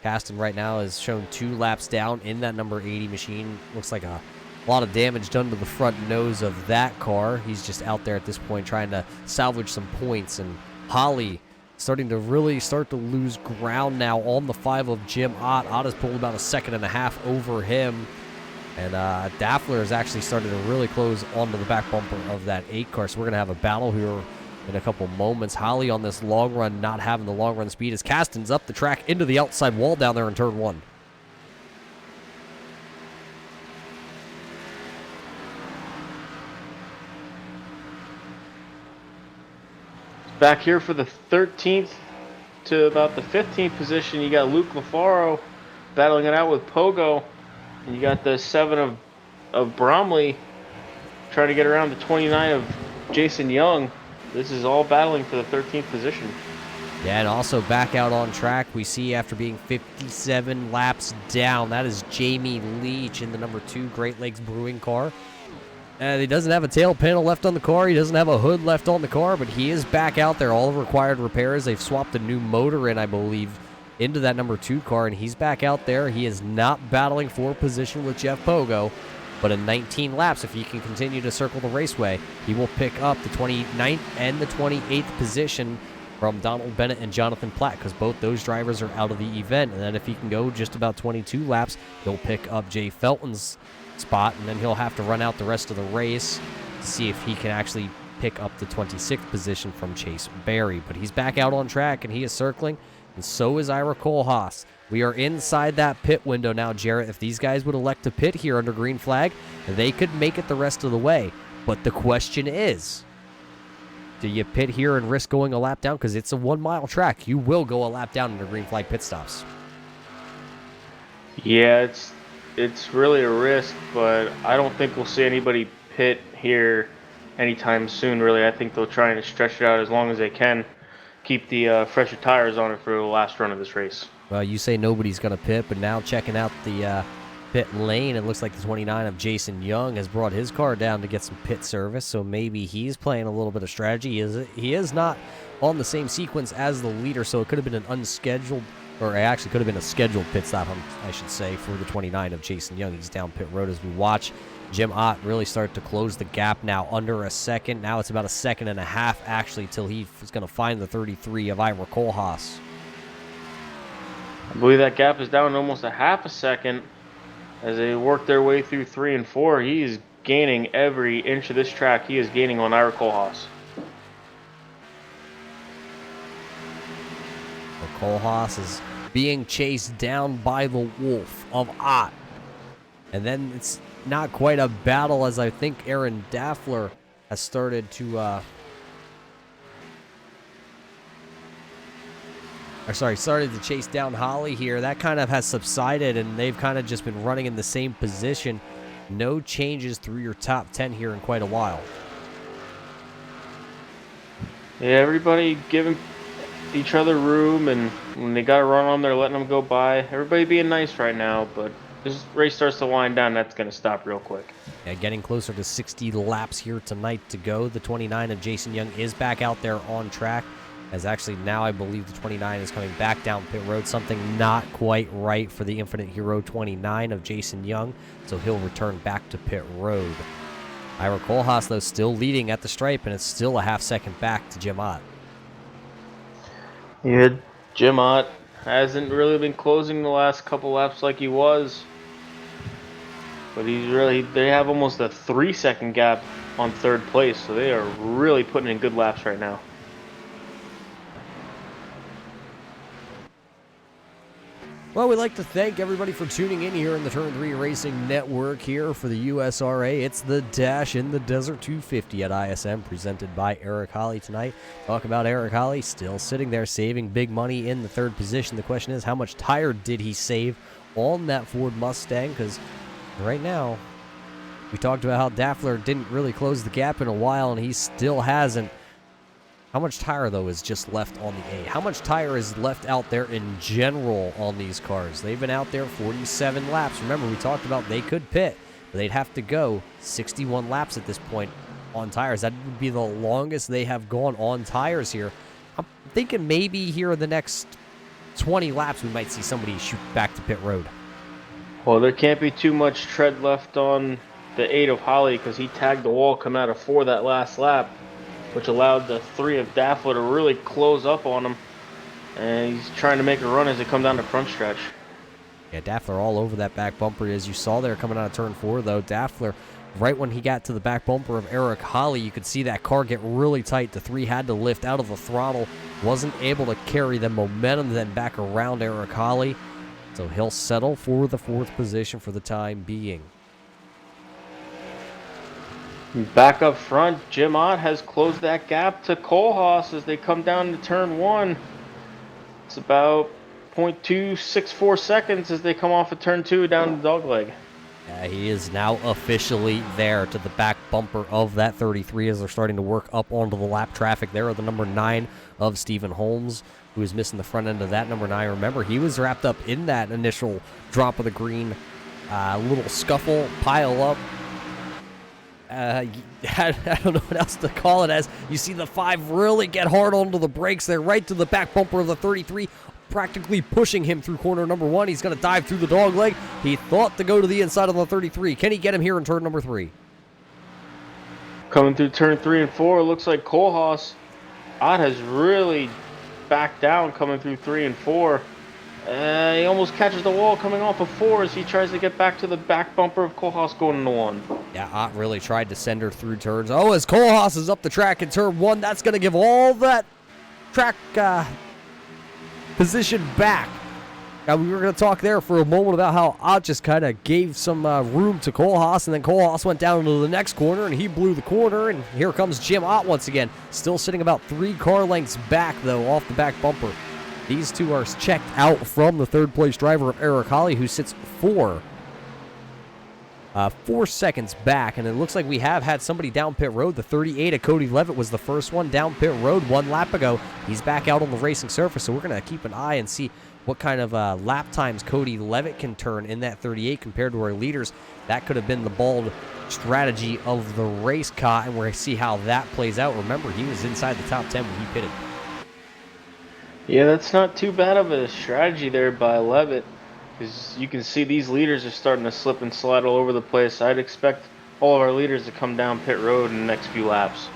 Kasten right now is shown 2 laps down in that number 80 machine. Looks like a lot of damage done to the front nose of that car. He's just out there at this point trying to salvage some points, and Holley starting to really lose ground now on the 5 of Jim Ott. Ott has pulled about a 1.5 seconds over him. And Daffler has actually started to really close onto the back bumper of that 8 car, so we're going to have a battle here in a couple moments. Holley on this long run, not having the long run speed, as Caston's up the track into the outside wall down there in turn 1. Back here for the 13th to about the 15th position, you got Luke LaFaro battling it out with Pogo. And you got the 7 of Bromley trying to get around the 29 of Jason Young. This is all battling for the 13th position. Yeah, and also back out on track, we see after being 57 laps down, that is Jamie Leach in the number 2 Great Lakes Brewing car. And he doesn't have a tail panel left on the car. He doesn't have a hood left on the car, but he is back out there. All the required repairs. They've swapped a new motor in, I believe, into that number 2 car, and he's back out there. He is not battling for position with Jeff Pogo, but in 19 laps, if he can continue to circle the raceway, he will pick up the 29th and the 28th position from Donald Bennett and Jonathan Platt, because both those drivers are out of the event. And then if he can go just about 22 laps, he'll pick up Jay Felton's spot, and then he'll have to run out the rest of the race to see if he can actually pick up the 26th position from Chase Berry. But he's back out on track, and he is circling, and so is Ira Kohlhaas. We are inside that pit window now, Jarrett. If these guys would elect to pit here under green flag, they could make it the rest of the way. But the question is, do you pit here and risk going a lap down? Because it's a 1-mile track. You will go a lap down under green flag pit stops. Yeah, it's really a risk, but I don't think we'll see anybody pit here anytime soon, really. I think they'll try and stretch it out as long as they can. Keep the fresher tires on it for the last run of this race. Well, you say nobody's going to pit, but now checking out the pit lane, it looks like the 29 of Jason Young has brought his car down to get some pit service, so maybe he's playing a little bit of strategy. He is not on the same sequence as the leader, so it could have been an unscheduled, or it actually could have been a scheduled pit stop, I should say, for the 29 of Jason Young. He's down pit road as we watch Jim Ott really start to close the gap now under a second. Now it's about a second and a half, actually, till he's going to find the 33 of Ira Kohlhaas. I believe that gap is down almost a half a second as they work their way through 3 and 4. He is gaining every inch of this track. He is gaining on Ira Kohlhaas. Kohlhaas is being chased down by the Wolf of Ott. And then it's not quite a battle, as I think Aaron Daffler has started to started to chase down Holley here. That kind of has subsided, and they've kind of just been running in the same position. No changes through your top 10 here in quite a while. Yeah, everybody giving each other room, and when they got to run on, they're letting them go by. Everybody being nice right now, but this race starts to wind down, that's going to stop real quick. Yeah, getting closer to 60 laps here tonight to go. The 29 of Jason Young is back out there on track. As actually now I believe the 29 is coming back down pit road. Something not quite right for the Infinite Hero 29 of Jason Young. So he'll return back to pit road. Ira Kohlhaas, though, still leading at the stripe, and it's still a half second back to Jim Ott. Yeah, Jim Ott hasn't really been closing the last couple laps like he was. But they have almost a 3-second gap on third place. So they are really putting in good laps right now. Well, we'd like to thank everybody for tuning in here in the Turn 3 Racing Network here for the USRA. It's the Dash in the Desert 250 at ISM, presented by Eric Holley tonight. Talk about Eric Holley, still sitting there saving big money in the third position. The question is, how much tire did he save on that Ford Mustang? Because right now, we talked about how Daffler didn't really close the gap in a while, and he still hasn't. How much tire, though, is just left on the 8? How much tire is left out there in general on these cars? They've been out there 47 laps. Remember, we talked about they could pit, but they'd have to go 61 laps at this point on tires. That would be the longest they have gone on tires here. I'm thinking maybe here in the next 20 laps we might see somebody shoot back to pit road. Well, there can't be too much tread left on the 8 of Holley because he tagged the wall coming out of 4 that last lap, which allowed the 3 of Daffler to really close up on him. And he's trying to make a run as they come down the front stretch. Yeah, Daffler all over that back bumper, as you saw there coming out of turn 4, though. Daffler, right when he got to the back bumper of Eric Holley, you could see that car get really tight. The 3 had to lift out of the throttle, wasn't able to carry the momentum then back around Eric Holley. So he'll settle for the 4th position for the time being. Back up front, Jim Ott has closed that gap to Kohlhaas as they come down to turn 1. It's about 0.264 seconds as they come off of turn 2 down the dogleg. He is now officially there to the back bumper of that 33 as they're starting to work up onto the lap traffic there of the number 9 of Stephen Holmes, who is missing the front end of that number 9. Remember, he was wrapped up in that initial drop of the green, little scuffle, pile up. I don't know what else to call it, as you see the 5 really get hard onto the brakes there, right to the back bumper of the 33, practically pushing him through corner number 1. He's going to dive through the dog leg. He thought to go to the inside of the 33. Can he get him here in turn number 3? Coming through turn 3 and 4, it looks like Kohlhaas, Ott has really backed down coming through 3 and 4. He almost catches the wall coming off of 4 as he tries to get back to the back bumper of Kohlhaas going into 1. Yeah, Ott really tried to send her through turns. Oh, as Kohlhaas is up the track in turn 1, that's going to give all that track position back. Now, we were going to talk there for a moment about how Ott just kind of gave some room to Kohlhaas, and then Kohlhaas went down into the next corner, and he blew the corner, and here comes Jim Ott once again. Still sitting about 3 car lengths back, though, off the back bumper. These two are checked out from the 3rd place driver of Eric Holley, who sits 4 seconds back, and it looks like we have had somebody down pit road. The 38 of Cody Levitt was the first one down pit road 1 lap ago. He's back out on the racing surface, so we're going to keep an eye and see what kind of lap times Cody Levitt can turn in that 38 compared to our leaders. That could have been the bold strategy of the race car, and we're going to see how that plays out. Remember, he was inside the top 10 when he pitted. Yeah, that's not too bad of a strategy there by Levitt, because you can see these leaders are starting to slip and slide all over the place. I'd expect all of our leaders to come down pit road in the next few laps.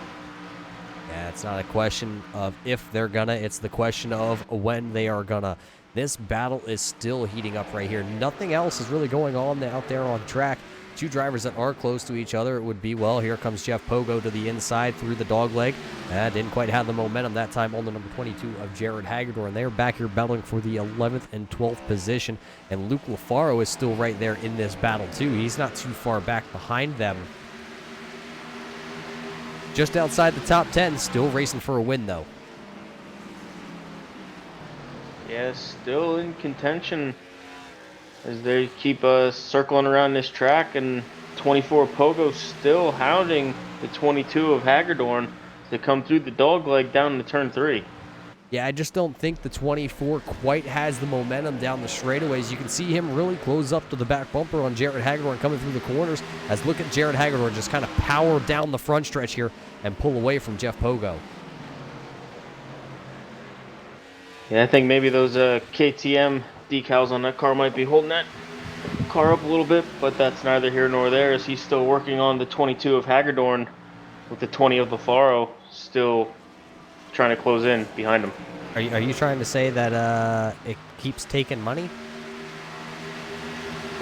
Yeah, it's not a question of if they're gonna, it's the question of when they are gonna. This battle is still heating up right here. Nothing else is really going on out there on track. 2 drivers that are close to each other. It would be, well, here comes Jeff Pogo to the inside through the dog leg. Didn't quite have the momentum that time on the number 22 of Jared Hagedorn. They're back here battling for the 11th and 12th position. And Luke LaFaro is still right there in this battle, too. He's not too far back behind them. Just outside the top 10, still racing for a win, though. Yeah, still in contention as they keep circling around this track, and 24 Pogo still hounding the 22 of Hagedorn to come through the dog leg down to turn 3. Yeah, I just don't think the 24 quite has the momentum down the straightaways. You can see him really close up to the back bumper on Jared Hagedorn coming through the corners, as look at Jared Hagedorn just kind of power down the front stretch here and pull away from Jeff Pogo. Yeah, I think maybe those KTM decals on that car might be holding that car up a little bit, but that's neither here nor there, as he's still working on the 22 of Hagedorn with the 20 of LaFaro still trying to close in behind him. Are you trying to say that it keeps taking money?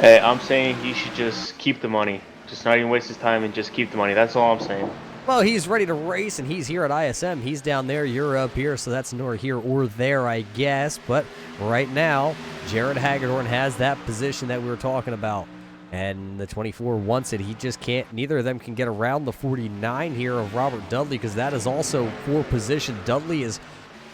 Hey, I'm saying he should just keep the money. Just not even waste his time and just keep the money. That's all I'm saying. Well, he's ready to race, and he's here at ISM. He's down there, you're up here, so that's nor here or there, I guess. But right now, Jared Hagedorn has that position that we were talking about. And the 24 wants it. He just can't. Neither of them can get around the 49 here of Robert Dudley, because that is also for position. Dudley is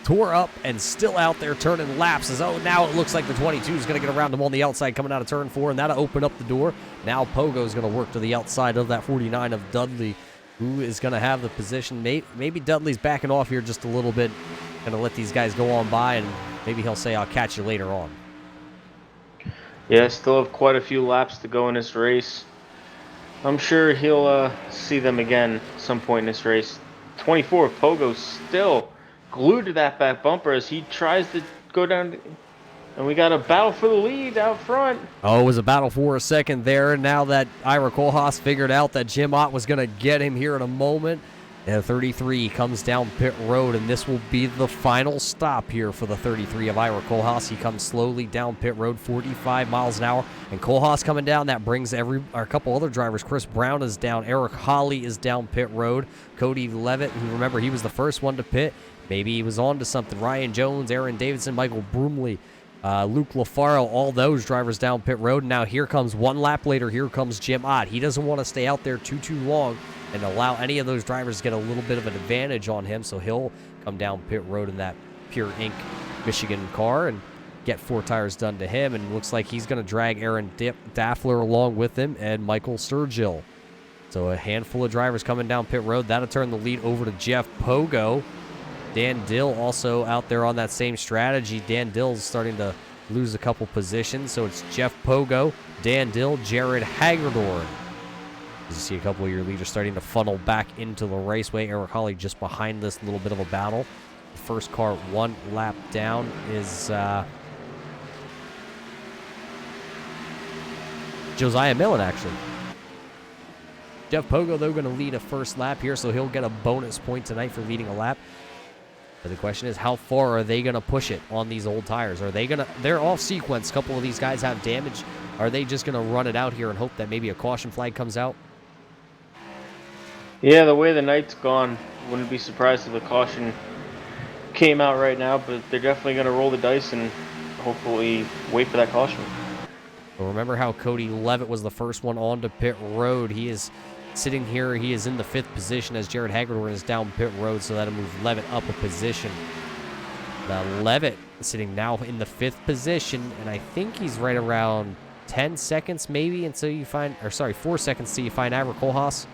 tore up and still out there turning laps. As now it looks like the 22 is going to get around him on the outside coming out of turn 4, and that'll open up the door. Now Pogo is going to work to the outside of that 49 of Dudley, who is going to have the position. Maybe Dudley's backing off here just a little bit, going to let these guys go on by, and maybe he'll say, I'll catch you later on. Yeah, still have quite a few laps to go in this race. I'm sure he'll see them again at some point in this race. 24 of Pogo's still glued to that back bumper as he tries to go down, and we got a battle for the lead out front. Oh, it was a battle for a second there. Now that Ira Kohlhaas figured out that Jim Ott was going to get him here in a moment, And 33 comes down pit road, and this will be the final stop here for the 33 of Ira Kohlhaas. He comes slowly down pit road, 45 miles an hour, and Kohlhaas coming down. That brings a couple other drivers. Chris Brown is down. Eric Holley is down pit road. Cody Levitt, who, remember, he was the first one to pit. Maybe he was on to something. Ryan Jones, Aaron Davidson, Michael Broomley, Luke LaFaro, all those drivers down pit road. Now here comes one lap later. Here comes Jim Ott. He doesn't want to stay out there too long and allow any of those drivers to get a little bit of an advantage on him, so he'll come down pit road in that Pure Ink Michigan car and get 4 tires done to him, and looks like he's going to drag Aaron Daffler along with him and Michael Sturgill. So a handful of drivers coming down pit road. That'll turn the lead over to Jeff Pogo. Dan Dill also out there on that same strategy. Dan Dill's starting to lose a couple positions, so it's Jeff Pogo, Dan Dill, Jared Hagedorn. As you see a couple of your leaders starting to funnel back into the raceway. Eric Holley just behind this little bit of a battle. The first car 1 lap down is Josiah Millen, actually. Jeff Pogo, though, going to lead a first lap here, so he'll get a bonus point tonight for leading a lap. But the question is, how far are they going to push it on these old tires? Are they going to... They're off sequence. A couple of these guys have damage. Are they just going to run it out here and hope that maybe a caution flag comes out? Yeah, the way the night's gone, wouldn't be surprised if the caution came out right now, but they're definitely going to roll the dice and hopefully wait for that caution. Well, remember how Cody Levitt was the first one onto pit road. He is sitting here. He is in the 5th position as Jared Hagedorn is down pit road, so that'll move Levitt up a position. Now Levitt sitting now in the 5th position, and I think he's right around 10 seconds maybe until you find, or sorry, 4 seconds until you find Ira Kohlhaas.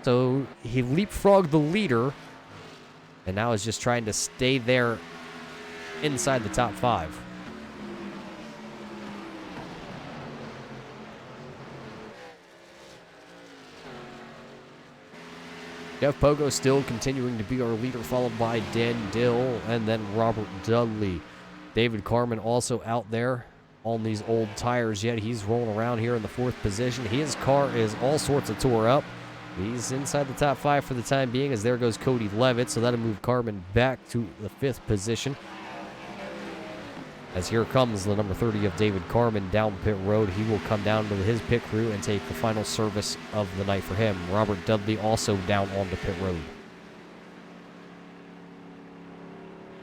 So he leapfrogged the leader, and now is just trying to stay there inside the top 5. Jeff Pogo still continuing to be our leader, followed by Dan Dill and then Robert Dudley. David Carmen also out there on these old tires, yet he's rolling around here in the 4th position. His car is all sorts of tore up. He's inside the top 5 for the time being, as there goes Cody Levitt, so that'll move Carmen back to the 5th position. As here comes the number 30 of David Carmen down pit road. He will come down to his pit crew and take the final service of the night for him. Robert Dudley also down onto pit road.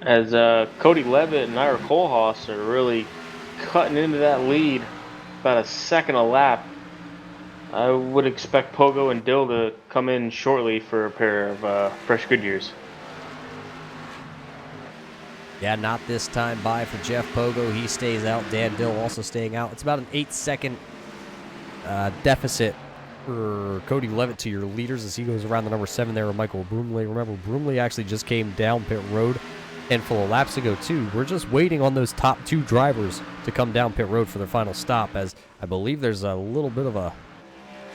As Cody Levitt and Ira Kohlhaas are really cutting into that lead, about a second a lap. I would expect Pogo and Dill to come in shortly for a pair of fresh Goodyears. Yeah, not this time by for Jeff Pogo. He stays out. Dan Dill also staying out. It's about an 8-second deficit for Cody Levitt to your leaders as he goes around the number 7 there with Michael Broomley. Remember, Broomley actually just came down pit road and full of laps ago, too. We're just waiting on those top 2 drivers to come down pit road for their final stop, as I believe there's a little bit of a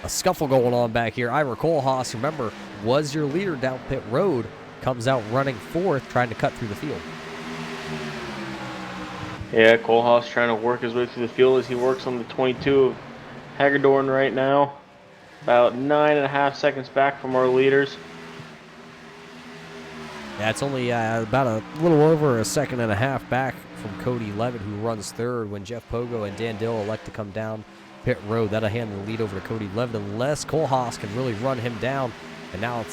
scuffle going on back here. Ira Kohlhaas, remember, was your leader down pit road, comes out running 4th, trying to cut through the field. Yeah, Kohlhaas trying to work his way through the field as he works on the 22 of Hagedorn right now. About 9.5 seconds back from our leaders. Yeah, it's only about a little over a second and a half back from Cody Levitt, who runs 3rd, when Jeff Pogo and Dan Dill elect to come down pit road. That'll hand the lead over to Cody Levitt unless Kohlhaas can really run him down. And now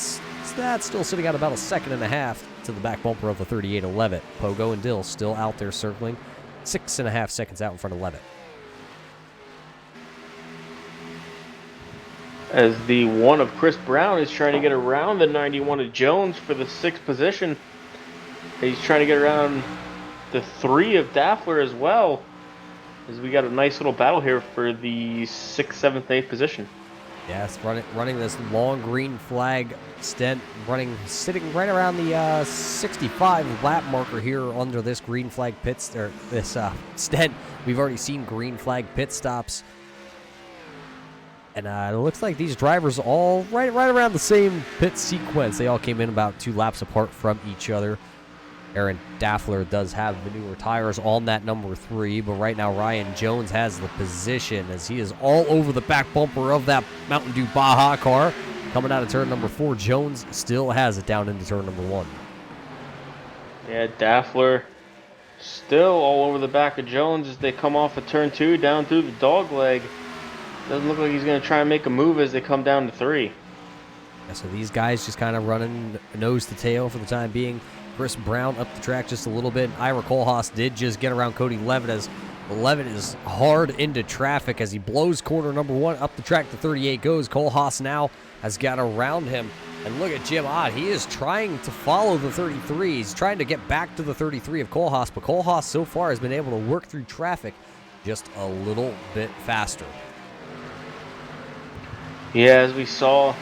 that's still sitting at about a second and a half to the back bumper of the 38 of Levitt. Pogo and Dill still out there circling. 6.5 seconds out in front of Levitt. As the 1 of Chris Brown is trying to get around the 91 of Jones for the 6th position. He's trying to get around the 3 of Daffler as well. As we got a nice little battle here for the 6th, 7th, 8th position. Yes, running this long green flag stent, sitting right around the 65 lap marker here under this green flag this stent. We've already seen green flag pit stops, and it looks like these drivers all right around the same pit sequence. They all came in about 2 laps apart from each other. Aaron Daffler does have the newer tires on that number 3, but right now Ryan Jones has the position as he is all over the back bumper of that Mountain Dew Baja car. Coming out of turn number 4, Jones still has it down into turn number 1. Yeah, Daffler still all over the back of Jones as they come off of turn 2 down through the dog leg. Doesn't look like he's going to try and make a move as they come down to 3. Yeah, so these guys just kind of running nose to tail for the time being. Chris Brown up the track just a little bit. Ira Kohlhaas did just get around Cody Levitt as Levitt is hard into traffic as he blows corner number 1 up the track. The 38 goes. Kohlhaas now has got around him. And look at Jim Ott. He is trying to follow the 33. He's trying to get back to the 33 of Kohlhaas, but Kohlhaas so far has been able to work through traffic just a little bit faster. Yeah, as we saw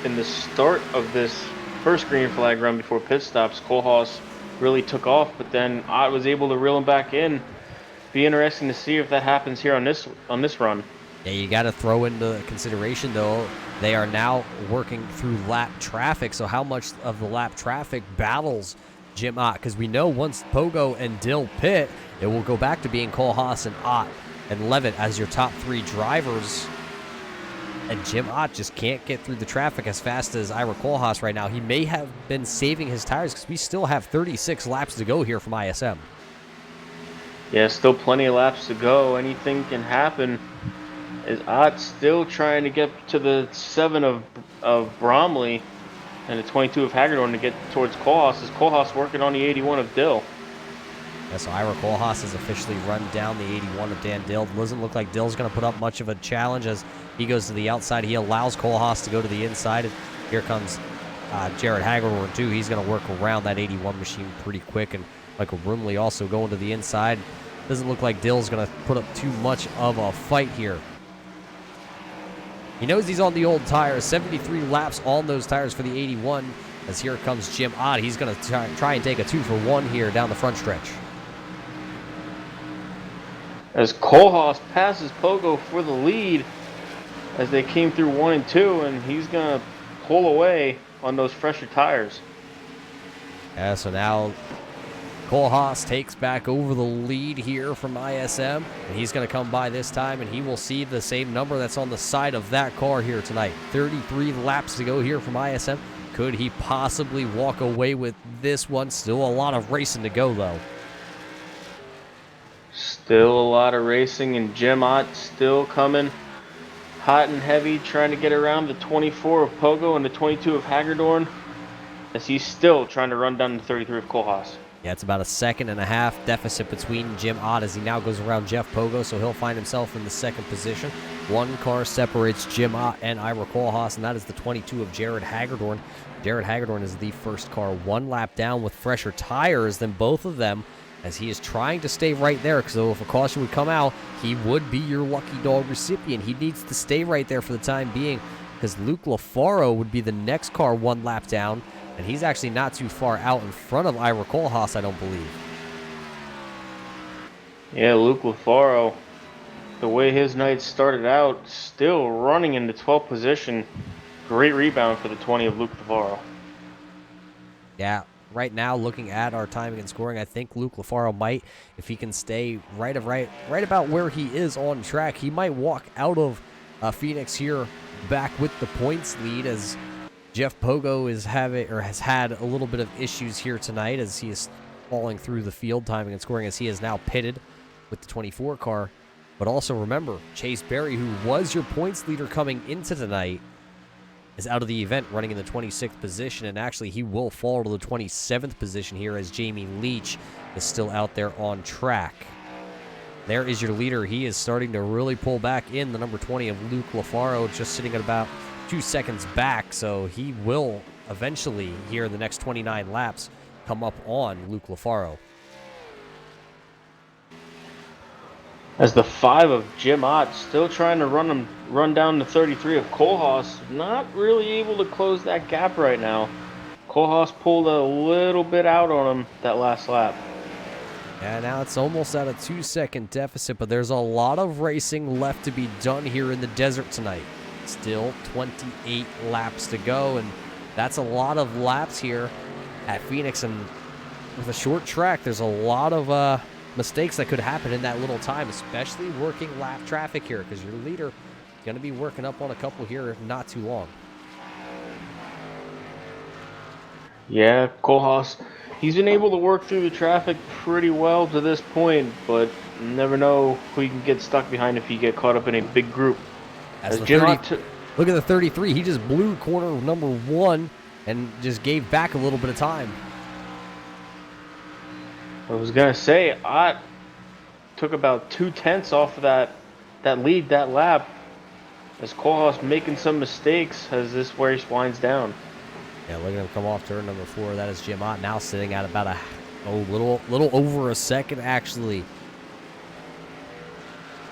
in the start of this first green flag run before pit stops, Kohlhaas really took off, but then Ott was able to reel him back in. Be interesting to see if that happens here on this run. Yeah, you got to throw into consideration, though, they are now working through lap traffic, so how much of the lap traffic battles Jim Ott? Because we know once Pogo and Dill pit, it will go back to being Kohlhaas and Ott and Levitt as your top 3 drivers. And Jim Ott just can't get through the traffic as fast as Ira Kohlhaas right now. He may have been saving his tires because we still have 36 laps to go here from ISM. Yeah, still plenty of laps to go. Anything can happen. Is Ott still trying to get to the 7 of Bromley and the 22 of Hagedorn to get towards Kohlhaas? Is Kohlhaas working on the 81 of Dill? Yeah, so Ira Kohlhaas has officially run down the 81 of Dan Dill. Doesn't look like Dill's going to put up much of a challenge as he goes to the outside. He allows Kohlhaas to go to the inside. And here comes Jared Hagedorn, too. He's going to work around that 81 machine pretty quick. And Michael Brumley also going to the inside. Doesn't look like Dill's going to put up too much of a fight here. He knows he's on the old tires. 73 laps on those tires for the 81. As here comes Jim Ott. He's going to try and take a 2-for-1 here down the front stretch. As Kohlhaas passes Pogo for the lead as they came through 1 and 2, and he's going to pull away on those fresher tires. Yeah, so now Kohlhaas takes back over the lead here from ISM, and he's going to come by this time, and he will see the same number that's on the side of that car here tonight. 33 laps to go here from ISM. Could he possibly walk away with this one? Still a lot of racing to go, though. Still a lot of racing, and Jim Ott still coming hot and heavy, trying to get around the 24 of Pogo and the 22 of Hagedorn, as he's still trying to run down the 33 of Kohlhaas. Yeah, it's about a 1.5 second deficit between Jim Ott as he now goes around Jeff Pogo, so he'll find himself in the 2nd position. 1 car separates Jim Ott and Ira Kohlhaas, and that is the 22 of Jared Hagedorn. Jared Hagedorn is the first car 1 lap down with fresher tires than both of them, as he is trying to stay right there, because if a caution would come out, he would be your lucky dog recipient. He needs to stay right there for the time being, because Luke LaFaro would be the next car 1 lap down, and he's actually not too far out in front of Ira Kohlhaas, I don't believe. Yeah, Luke LaFaro, the way his night started out, still running in the 12th position. Great rebound for the 20 of Luke LaFaro. Yeah, right now, looking at our timing and scoring, I think Luke LaFaro might, if he can stay right about where he is on track, he might walk out of Phoenix here back with the points lead, as Jeff Pogo has had a little bit of issues here tonight as he is falling through the field timing and scoring, as he is now pitted with the 24 car. But also remember, Chase Berry, who was your points leader coming into tonight, is out of the event running in the 26th position, and actually he will fall to the 27th position here as Jamie Leach is still out there on track. There is your leader. He is starting to really pull back in, the number 20 of Luke LaFaro, just sitting at about 2 seconds back, so he will eventually, here in the next 29 laps, come up on Luke LaFaro. As the 5 of Jim Ott still trying to run down the 33 of Kohlhaas, not really able to close that gap right now. Kohlhaas pulled a little bit out on him that last lap. Yeah, now it's almost at a 2 second deficit, but there's a lot of racing left to be done here in the desert tonight. Still 28 laps to go, and that's a lot of laps here at Phoenix, and with a short track, there's a lot of mistakes that could happen in that little time, especially working lap traffic here, because your leader is going to be working up on a couple here not too long. Yeah, Kohlhaas, he's been able to work through the traffic pretty well to this point, but you never know who you can get stuck behind if you get caught up in a big group. As the Jim 30, look at the 33. He just blew corner number 1 and just gave back a little bit of time. I was gonna say, Ott took about 2/10 off of that lead, that lap, as Kohlhaas making some mistakes as this race winds down. Yeah, look at him come off turn number 4. That is Jim Ott now sitting at about a little over a second actually.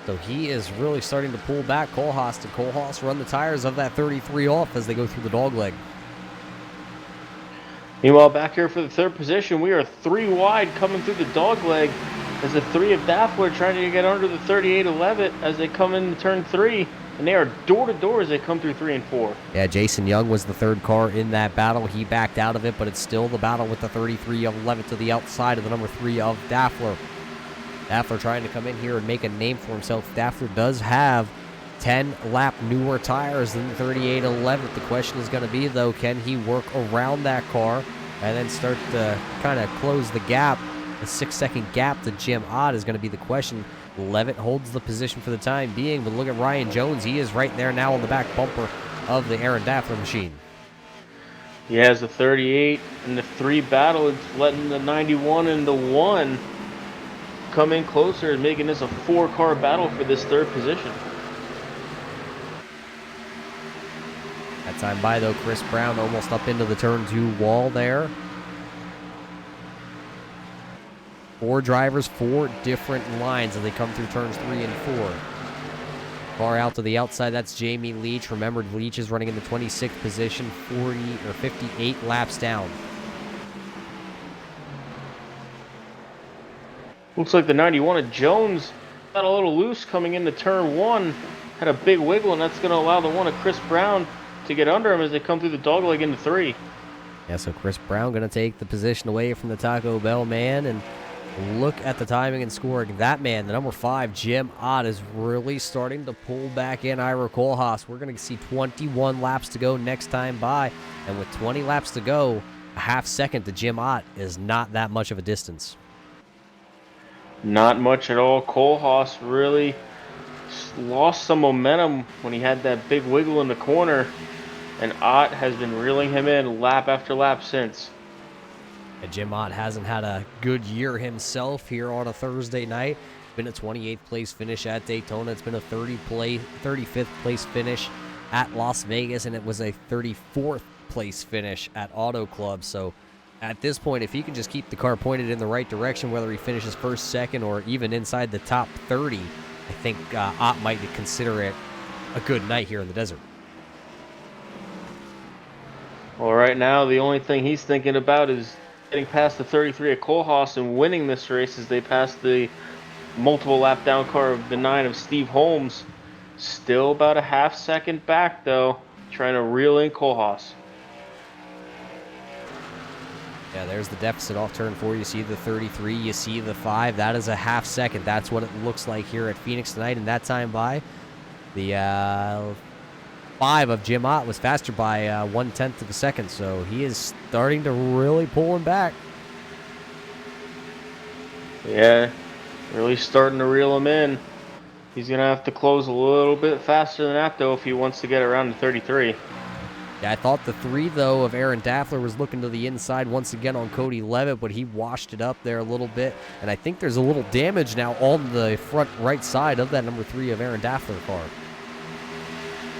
So he is really starting to pull back Kohlhaas. To Kohlhaas run the tires of that 33 off as they go through the dog leg. Meanwhile, back here for the third position, we are 3 wide coming through the dog leg as the 3 of Daffler trying to get under the 38-11 as they come into turn 3. And they are door to door as they come through 3 and 4. Yeah, Jason Young was the third car in that battle. He backed out of it, but it's still the battle with the 33 of Levitt to the outside of the number 3 of Daffler. Daffler trying to come in here and make a name for himself. Daffler does have 10-lap newer tires than the 38-11. The question is going to be, though, can he work around that car and then start to kind of close the gap? The 6-second gap to Jim Ott is going to be the question. Levitt holds the position for the time being, but look at Ryan Jones. He is right there now on the back bumper of the Aaron Daffler machine. He has the 38 and the 3 battle. It's letting the 91 and the 1 come in closer and making this a 4-car battle for this third position. That time by, though, Chris Brown almost up into the turn 2 wall there. 4 drivers, 4 different lines as they come through turns 3 and 4. Far out to the outside, that's Jamie Leach. Remember, Leach is running in the 26th position, 58 laps down. Looks like the 91 of Jones got a little loose coming into turn 1. Had a big wiggle, and that's going to allow the 1 of Chris Brown to get under him as they come through the dogleg into 3. Yeah, so Chris Brown going to take the position away from the Taco Bell man, and look at the timing and scoring. That man, the number 5, Jim Ott, is really starting to pull back in Ira Kohlhaas. We're going to see 21 laps to go next time by, and with 20 laps to go, a half second to Jim Ott is not that much of a distance. Not much at all. Kohlhaas really lost some momentum when he had that big wiggle in the corner, and Ott has been reeling him in lap after lap since. And Jim Ott hasn't had a good year himself here on a Thursday night. It's been a 28th place finish at Daytona. It's been a 35th place finish at Las Vegas, and it was a 34th place finish at Auto Club. So at this point, if he can just keep the car pointed in the right direction, whether he finishes first, second, or even inside the top 30, I think Ott might consider it a good night here in the desert. Well, right now, the only thing he's thinking about is getting past the 33 at Kohlhaas and winning this race as they pass the multiple lap down car of the 9 of Steve Holmes. Still about a half second back, though, trying to reel in Kohlhaas. Yeah, there's the deficit off turn 4. You see the 33, you see the 5. That is a half second. That's what it looks like here at Phoenix tonight. And that time by, the 5 of Jim Ott was faster by 1/10 of a second. So he is starting to really pull him back. Yeah, really starting to reel him in. He's going to have to close a little bit faster than that, though, if he wants to get around to 33. Yeah, I thought the 3, though, of Aaron Daffler was looking to the inside once again on Cody Levitt, but he washed it up there a little bit. And I think there's a little damage now on the front right side of that number 3 of Aaron Daffler car.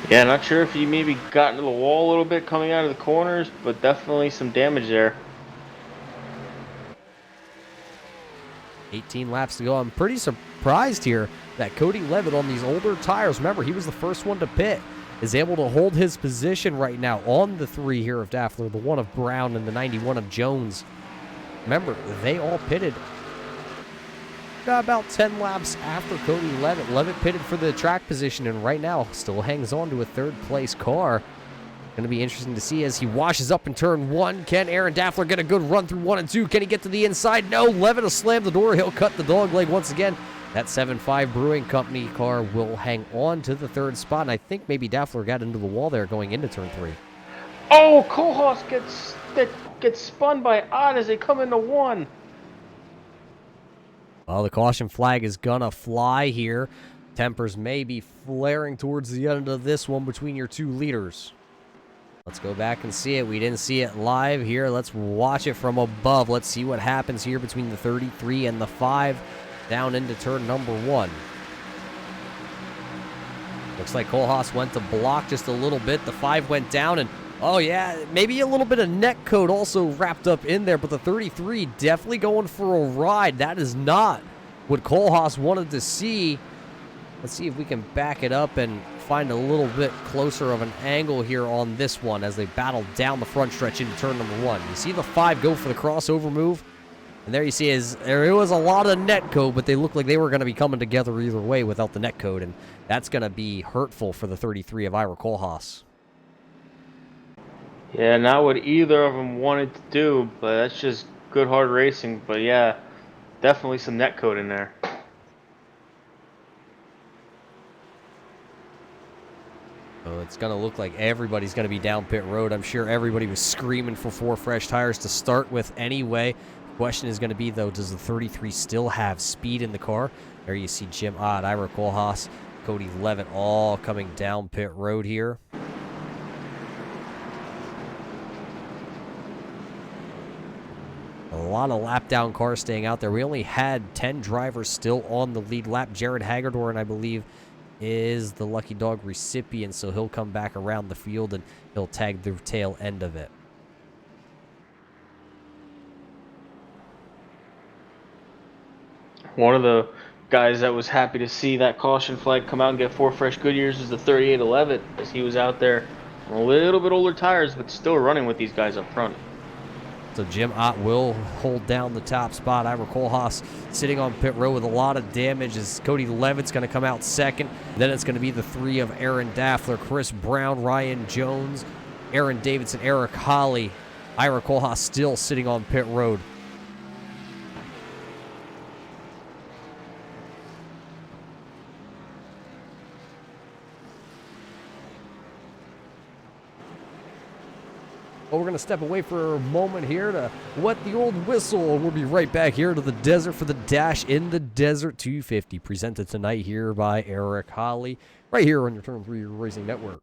Yeah, not sure if he maybe got into the wall a little bit coming out of the corners, but definitely some damage there. 18 laps to go. I'm pretty surprised here that Cody Levitt on these older tires, remember, he was the first one to pit, is able to hold his position right now on the 3 here of Daffler, the 1 of Brown, and the 91 of Jones. Remember, they all pitted about 10 laps after Cody Levitt. Levitt pitted for the track position, and right now still hangs on to a third-place car. Going to be interesting to see as he washes up in turn 1. Can Aaron Daffler get a good run through 1 and 2? Can he get to the inside? No, Levitt will slam the door. He'll cut the dog leg once again. That 7.5 Brewing Company car will hang on to the 3rd spot, and I think maybe Daffler got into the wall there going into turn 3. Oh, Kohlhaas gets spun by Odd as they come into one. Well, the caution flag is gonna fly here. Tempers may be flaring towards the end of this one between your two leaders. Let's go back and see it. We didn't see it live here. Let's watch it from above. Let's see what happens here between the 33 and the 5 down into turn number 1. Looks like Kohlhaas went to block just a little bit. The 5 went down, and oh yeah, maybe a little bit of neck code also wrapped up in there, but the 33 definitely going for a ride. That is not what Kohlhaas wanted to see. Let's see if we can back it up and find a little bit closer of an angle here on this one as they battle down the front stretch into turn number 1. You see the 5 go for the crossover move, and there you see there was a lot of net code, but they looked like they were going to be coming together either way without the net code, and that's going to be hurtful for the 33 of Ira Kohlhaas. Yeah, not what either of them wanted to do, but that's just good hard racing. But yeah, definitely some net code in there. So it's going to look like everybody's going to be down pit road. I'm sure everybody was screaming for 4 fresh tires to start with anyway. Question is going to be, though, does the 33 still have speed in the car? There you see Jim Ott, Ira Kohlhaas, Cody Levitt all coming down pit road here. A lot of lap down cars staying out there. We only had 10 drivers still on the lead lap. Jared Hagedorn, I believe, is the lucky dog recipient, so he'll come back around the field and he'll tag the tail end of it. One of the guys that was happy to see that caution flag come out and get 4 fresh Goodyears is the 3811, as he was out there on a little bit older tires, but still running with these guys up front. So Jim Ott will hold down the top spot. Ira Kohlhaas sitting on pit road with a lot of damage as Cody Levitt's going to come out second. Then it's going to be the 3 of Aaron Daffler, Chris Brown, Ryan Jones, Aaron Davidson, Eric Holley. Ira Kohlhaas still sitting on pit road. Well, we're going to step away for a moment here to wet the old whistle. We'll be right back here to the desert for the Dash in the Desert 250, presented tonight here by Eric Holley, right here on your Turn 3 Racing Network.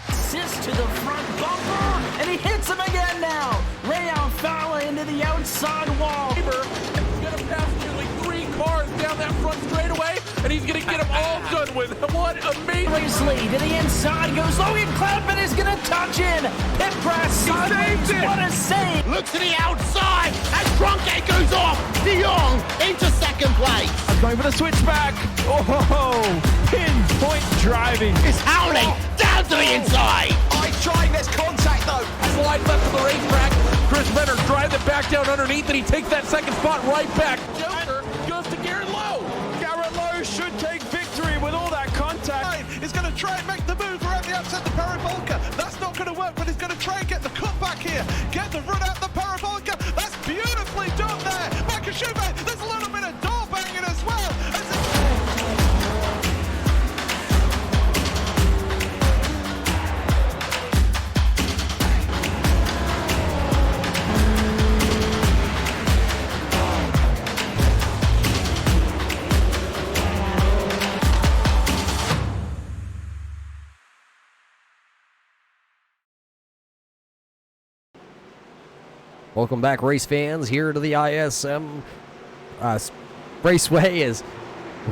Assist to the front bumper, and he hits him again now. Rayon Fowler into the outside wall. He's going to pass nearly 3 cars down that front straightaway, and he's going to get them all done with. What amazing. Lee to the inside goes Logan Clapman is going to touch in. Pit press sideways. What a save. Look to the outside as Cronkite goes off. De Jong into second place. I'm going for the switchback. Oh, pinpoint driving. It's Holley down to the inside. He's trying this contact though. Slide left to the racetrack. Chris Renner drives it back down underneath, and he takes that second spot right back. Joker goes to Garrett Lowe. Garrett Lowe should take victory with all that contact. He's going to try and make the move around the outside the Paravolca. That's not going to work, but he's going to try and get the cut back here. Get the run out the Paravolca. That's beautifully done there. Michael Schubert, there's a little bit of door banging as well. Welcome back, race fans, here to the ISM Raceway as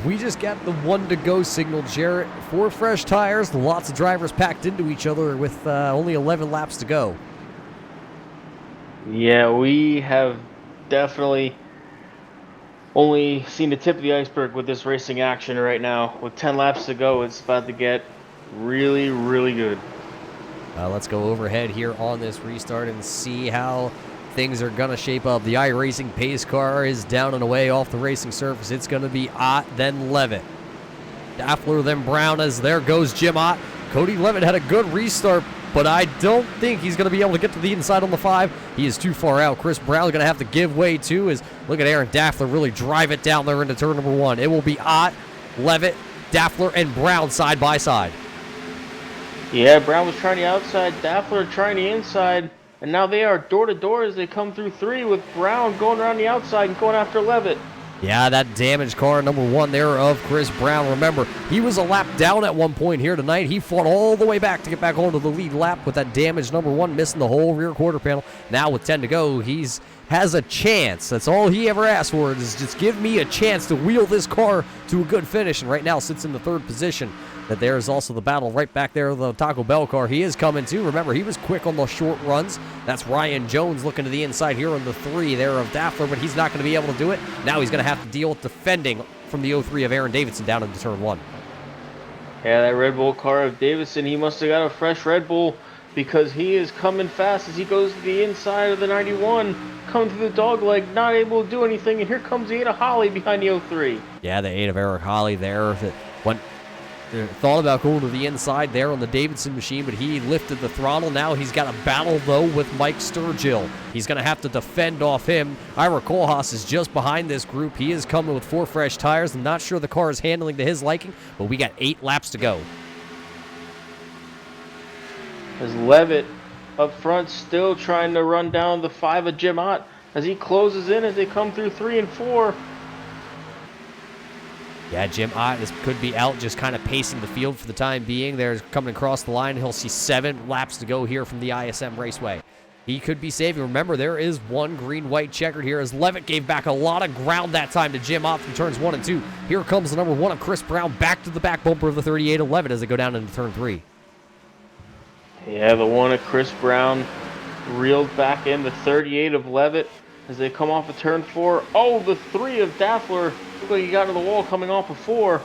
we just got the 1 to go signal, Jarrett. 4 fresh tires, lots of drivers packed into each other with only 11 laps to go. Yeah, we have definitely only seen the tip of the iceberg with this racing action right now. With 10 laps to go, it's about to get really, really good. Let's go overhead here on this restart and see how things are going to shape up. The iRacing pace car is down and away off the racing surface. It's going to be Ott, then Levitt. Daffler, then Brown, as there goes Jim Ott. Cody Levitt had a good restart, but I don't think he's going to be able to get to the inside on the 5. He is too far out. Chris Brown is going to have to give way too, as look at Aaron Daffler really drive it down there into turn number 1. It will be Ott, Levitt, Daffler, and Brown side by side. Yeah, Brown was trying the outside, Daffler trying the inside, and now they are door to door as they come through 3 with Brown going around the outside and going after Levitt. Yeah, that damaged car, number 1 there of Chris Brown. Remember, he was a lap down at one point here tonight. He fought all the way back to get back onto the lead lap with that damaged number 1, missing the whole rear quarter panel. Now with 10 to go, has a chance. That's all he ever asked for, is just give me a chance to wheel this car to a good finish, and right now sits in the 3rd position. That there is also the battle right back there, the Taco Bell car. He is coming too. Remember, he was quick on the short runs. That's Ryan Jones looking to the inside here on the 3 there of Daffler, but he's not going to be able to do it. Now he's going to have to deal with defending from the 03 of Aaron Davidson down into turn 1. Yeah, that Red Bull car of Davidson, he must have got a fresh Red Bull because he is coming fast as he goes to the inside of the 91, coming through the dog leg, not able to do anything, and here comes the 8 of Holley behind the 03. Yeah, the 8 of Eric Holley there. Thought about going to the inside there on the Davidson machine, but he lifted the throttle. Now he's got a battle, though, with Mike Sturgill. He's going to have to defend off him. Ira Kohlhaas is just behind this group. He is coming with 4 fresh tires. I'm not sure the car is handling to his liking, but we got 8 laps to go. As Levitt up front still trying to run down the 5 of Jim Ott as he closes in as they come through 3 and 4. Yeah, Jim Ott could be out, just kind of pacing the field for the time being. They're coming across the line. He'll see 7 laps to go here from the ISM Raceway. He could be saving. Remember, there is one green-white checkered here as Levitt gave back a lot of ground that time to Jim Ott from turns 1 and 2. Here comes the number 1 of Chris Brown back to the back bumper of the 38 of Levitt as they go down into turn 3. Yeah, the 1 of Chris Brown reeled back in the 38 of Levitt as they come off of turn 4. Oh, the 3 of Daffler. Looked like he got to the wall coming off of 4,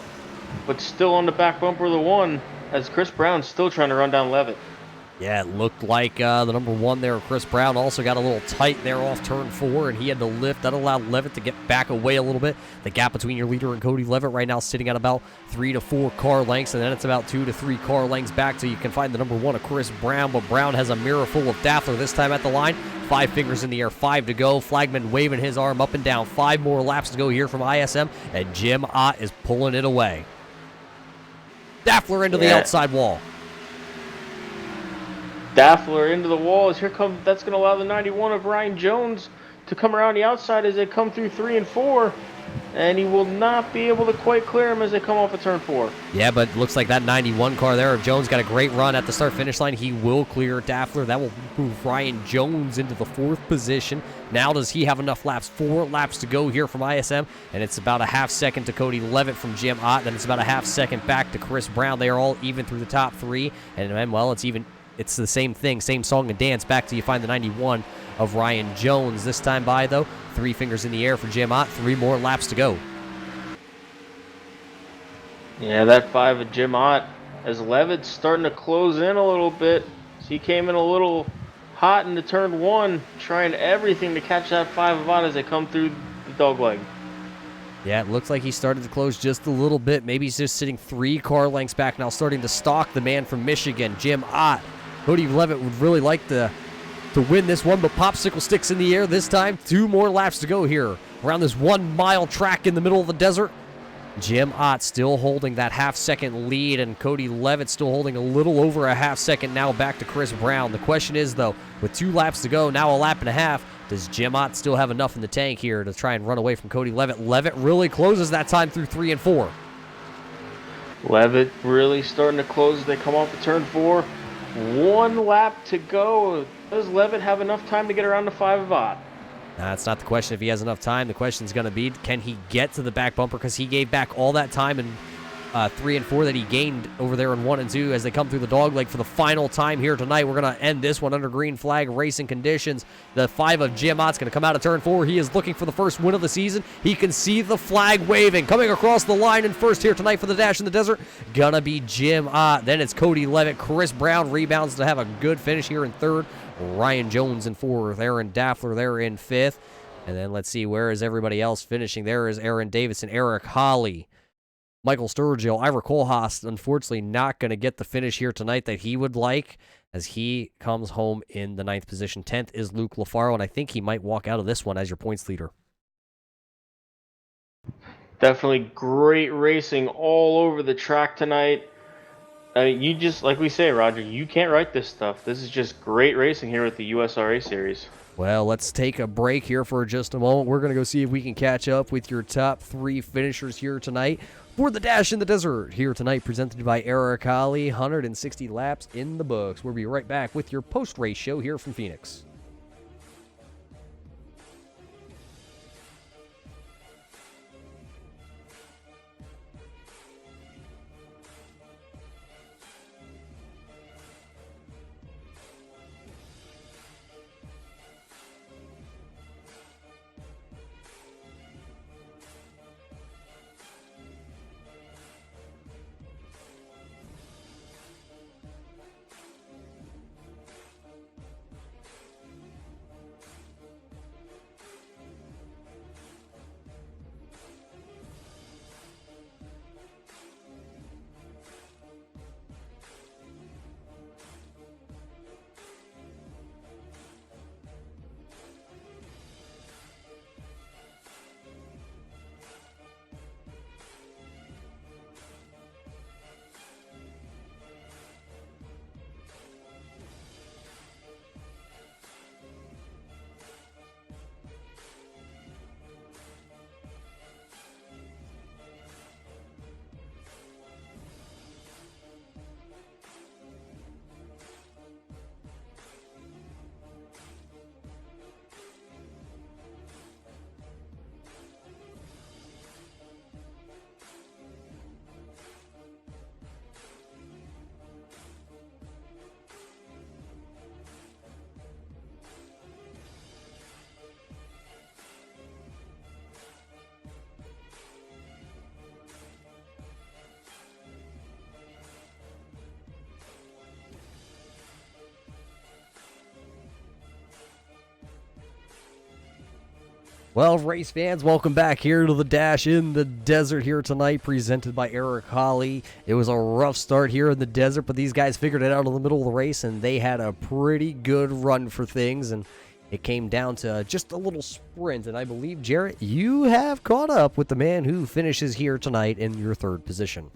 but still on the back bumper of the 1 as Chris Brown's still trying to run down Levitt. Yeah, it looked like the number 1 there, Chris Brown, also got a little tight there off turn 4, and he had to lift. That allowed Levitt to get back away a little bit. The gap between your leader and Cody Levitt right now sitting at about 3 to 4 car lengths, and then it's about 2 to 3 car lengths back till you can find the number 1 of Chris Brown, but Brown has a mirror full of Daffler this time at the line. 5 fingers in the air, 5 to go. Flagman waving his arm up and down. 5 more laps to go here from ISM, and Jim Ott is pulling it away. Daffler into the outside wall. Daffler into the wall as that's going to allow the 91 of Ryan Jones to come around the outside as they come through 3 and 4, and he will not be able to quite clear him as they come off of turn 4. Yeah, but looks like that 91 car there of Jones got a great run at the start-finish line. He will clear Daffler. That will move Ryan Jones into the 4th position. Now does he have enough laps? 4 laps to go here from ISM, and it's about a half second to Cody Levitt from Jim Ott. Then it's about a half second back to Chris Brown. They are all even through the top 3, and well, it's even. It's the same thing, same song and dance back till you find the 91 of Ryan Jones. This time by, though, 3 fingers in the air for Jim Ott. 3 more laps to go. Yeah, that 5 of Jim Ott as Levitt's starting to close in a little bit. So he came in a little hot into turn 1, trying everything to catch that 5 of Ott as they come through the dogleg. Yeah, it looks like he started to close just a little bit. Maybe he's just sitting 3 car lengths back now, starting to stalk the man from Michigan, Jim Ott. Cody Levitt would really like to win this one, but popsicle sticks in the air this time. 2 more laps to go here around this 1-mile track in the middle of the desert. Jim Ott still holding that half-second lead, and Cody Levitt still holding a little over a half-second now back to Chris Brown. The question is, though, with 2 laps to go, now a lap and a half, does Jim Ott still have enough in the tank here to try and run away from Cody Levitt? Levitt really closes that time through 3 and 4. Levitt really starting to close as they come off the turn 4. 1 lap to go. Does Levitt have enough time to get around the 5 of Ott? That's not the question if he has enough time. The question is going to be, can he get to the back bumper? Because he gave back all that time in 3 and 4 that he gained over there in 1 and 2 as they come through the dogleg for the final time here tonight. We're going to end this one under green flag racing conditions. The 5 of Jim Ott's going to come out of turn 4. He is looking for the first win of the season. He can see the flag waving. Coming across the line in first here tonight for the Dash in the Desert, gonna be Jim Ott. Then it's Cody Levitt. Chris Brown rebounds to have a good finish here in 3rd. Ryan Jones in 4th. Aaron Daffler there in 5th. And then let's see, where is everybody else finishing? There is Aaron Davidson, Eric Holley, Michael Sturgill. Ira Kohlhaas, unfortunately, not going to get the finish here tonight that he would like as he comes home in the 9th position. 10th is Luke LaFaro, and I think he might walk out of this one as your points leader. Definitely great racing all over the track tonight. You just, like we say, Roger, you can't write this stuff. This is just great racing here with the USRA Series. Well, let's take a break here for just a moment. We're going to go see if we can catch up with your top 3 finishers here tonight for the Dash in the Desert here tonight, presented by Eric Holley. 160 laps in the books. We'll be right back with your post-race show here from Phoenix. Well, race fans, welcome back here to the Dash in the Desert here tonight, presented by Eric Holley. It was a rough start here in the desert, but these guys figured it out in the middle of the race, and they had a pretty good run for things, and it came down to just a little sprint. And I believe, Jarrett, you have caught up with the man who finishes here tonight in your 3rd position.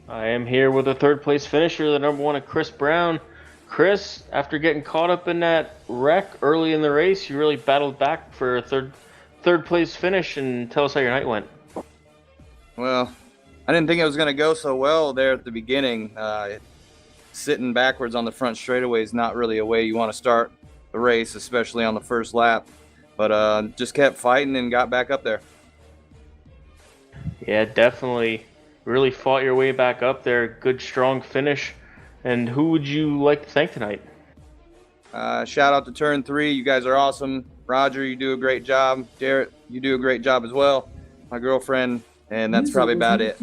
I am here with a 3rd place finisher, the number 1 of Chris Brown. Chris, after getting caught up in that wreck early in the race, you really battled back for a third place finish, and tell us how your night went. Well, I didn't think it was going to go so well there at the beginning. Sitting backwards on the front straightaway is not really a way you want to start the race, especially on the first lap. But just kept fighting and got back up there. Yeah, definitely. Really fought your way back up there. Good, strong finish. And who would you like to thank tonight? Shout out to Turn 3. You guys are awesome. Roger, you do a great job. Jarrett, you do a great job as well. My girlfriend, and that's probably about it.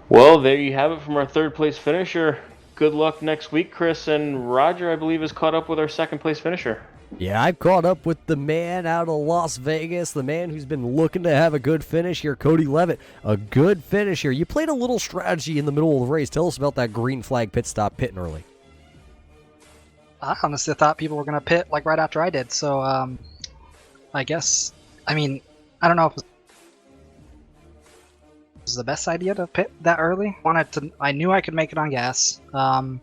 Well, there you have it from our 3rd place finisher. Good luck next week, Chris. And Roger, I believe, is caught up with our 2nd place finisher. Yeah, I've caught up with the man out of Las Vegas, the man who's been looking to have a good finish here, Cody Levitt. A good finish here. You played a little strategy in the middle of the race. Tell us about that green flag pit stop, pitting early. I honestly thought people were going to pit like right after I did, so I guess, I mean, I don't know if it was the best idea to pit that early. I knew I could make it on gas, and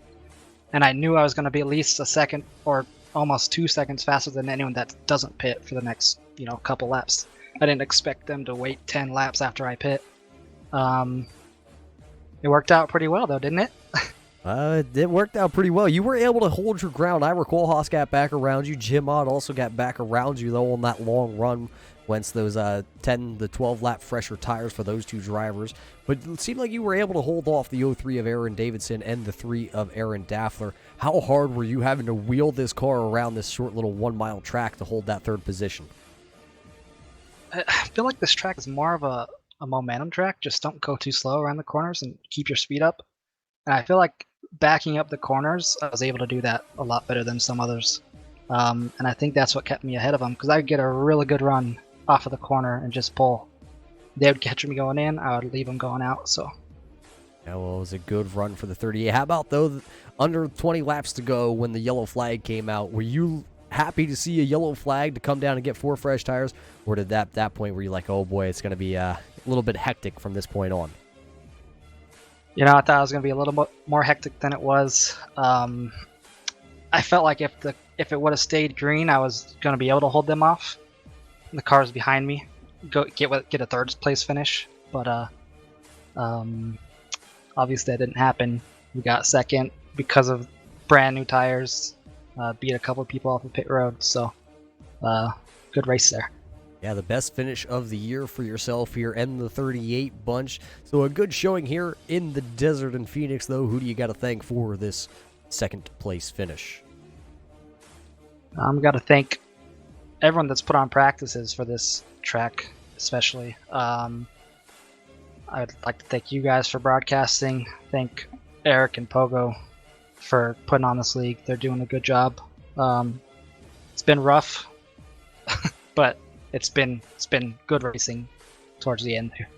I knew I was going to be at least a second or almost 2 seconds faster than anyone that doesn't pit for the next, couple laps. I didn't expect them to wait 10 laps after I pit. It worked out pretty well though, didn't it? It worked out pretty well. You were able to hold your ground. Ira Koolhaas got back around you. Jim Ott also got back around you, though, on that long run, once those 10 to 12 lap fresher tires for those 2 drivers. But it seemed like you were able to hold off the 03 of Aaron Davidson and the 3 of Aaron Daffler. How hard were you having to wheel this car around this short little 1 mile track to hold that 3rd position? I feel like this track is more of a momentum track. Just don't go too slow around the corners and keep your speed up. And I feel like backing up the corners, I was able to do that a lot better than some others. And I think that's what kept me ahead of them, because I would get a really good run off of the corner and just pull. They would catch me going in, I would leave them going out. So Yeah, well, it was a good run for the 38. How about, though, under 20 laps to go when the yellow flag came out? Were you happy to see a yellow flag to come down and get 4 fresh tires? Or did that point were you like, oh boy, it's going to be a little bit hectic from this point on? I thought it was going to be a little more hectic than it was. I felt like if it would have stayed green, I was going to be able to hold them off. The cars behind me get a third place finish, but obviously that didn't happen. We got second because of brand new tires. Beat a couple of people off the pit road, so good race there. Yeah, the best finish of the year for yourself here and the 38 bunch. So a good showing here in the desert in Phoenix, though. Who do you got to thank for this second place finish? Got to thank everyone that's put on practices for this track, especially. I'd like to thank you guys for broadcasting. Thank Eric and Pogo for putting on this league. They're doing a good job. It's been rough, but it's been good racing towards the end there.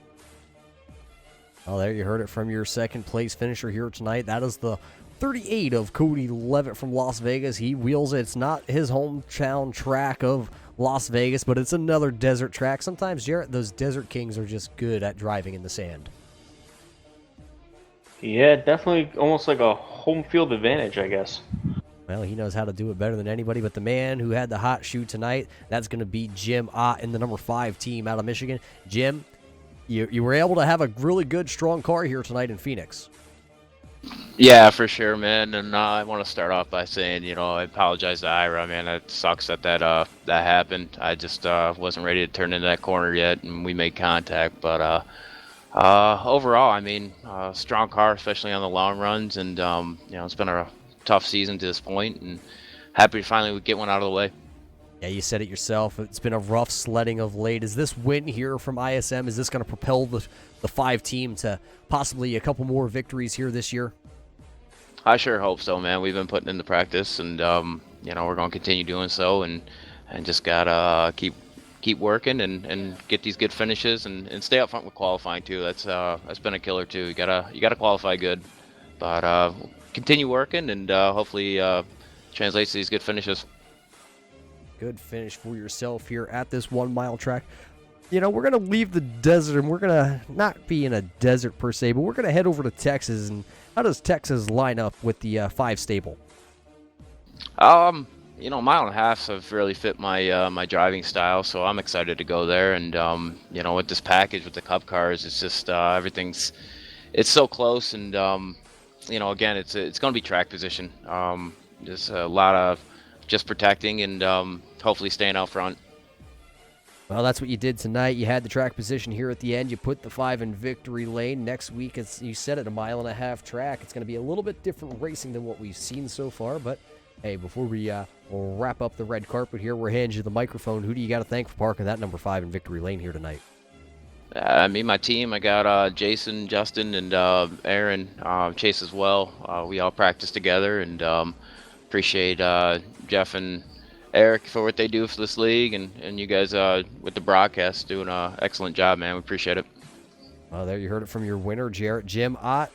Well, there you heard it from your second place finisher here tonight. That is the 38 of Cody Levitt from Las Vegas. He wheels it. It's not his hometown track of Las Vegas, but it's another desert track. Sometimes, Jarrett, those Desert Kings are just good at driving in the sand. Yeah, definitely almost like a home field advantage, I guess. Well, he knows how to do it better than anybody, but the man who had the hot shoe tonight, that's going to be Jim Ott in the number 5 team out of Michigan. Jim, you were able to have a really good, strong car here tonight in Phoenix. Yeah, for sure, man. And I want to start off by saying, I apologize to Ira, man. It sucks that happened. I just wasn't ready to turn into that corner yet, and we made contact. But overall, I mean, strong car, especially on the long runs, and it's been a tough season to this point, and happy to finally get one out of the way. Yeah, you said it yourself. It's been a rough sledding of late. Is this win here from ISM, is this going to propel the 5 team to possibly a couple more victories here this year? I sure hope so, man. We've been putting in the practice, and we're going to continue doing so, and just gotta keep working and get these good finishes and stay up front with qualifying too. That's been a killer too. You gotta qualify good, but continue working and hopefully translates to these good finishes. Good finish for yourself here at this 1 mile track. We're going to leave the desert, and we're going to not be in a desert per se, but we're going to head over to Texas. And how does Texas line up with the 5 stable? Mile and a half have really fit my my driving style, so I'm excited to go there. And with this package with the Cup cars, it's just it's so close, and again, it's going to be track position. There's a lot of just protecting and hopefully staying out front. Well, that's what you did tonight. You had the track position here at the end. You put the 5 in victory lane. Next week, you said it, a 1.5 mile track. It's going to be a little bit different racing than what we've seen so far. But, hey, before we wrap up the red carpet here, we're handing you the microphone. Who do you got to thank for parking that number 5 in victory lane here tonight? My team. I got Jason, Justin, and Aaron, Chase as well. We all practice together, and appreciate Jeff and Eric for what they do for this league, and you guys with the broadcast doing an excellent job, man. We appreciate it. Well, there you heard it from your winner, Jarrett. Jim Ott,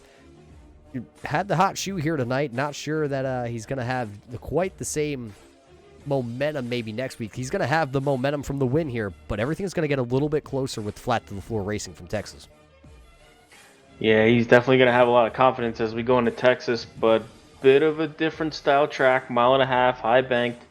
you had the hot shoe here tonight. Not sure that he's going to have quite the same momentum maybe next week. He's going to have the momentum from the win here, but everything's going to get a little bit closer with flat-to-the-floor racing from Texas. Yeah, he's definitely going to have a lot of confidence as we go into Texas, but bit of a different style track, 1.5 miles, high banked,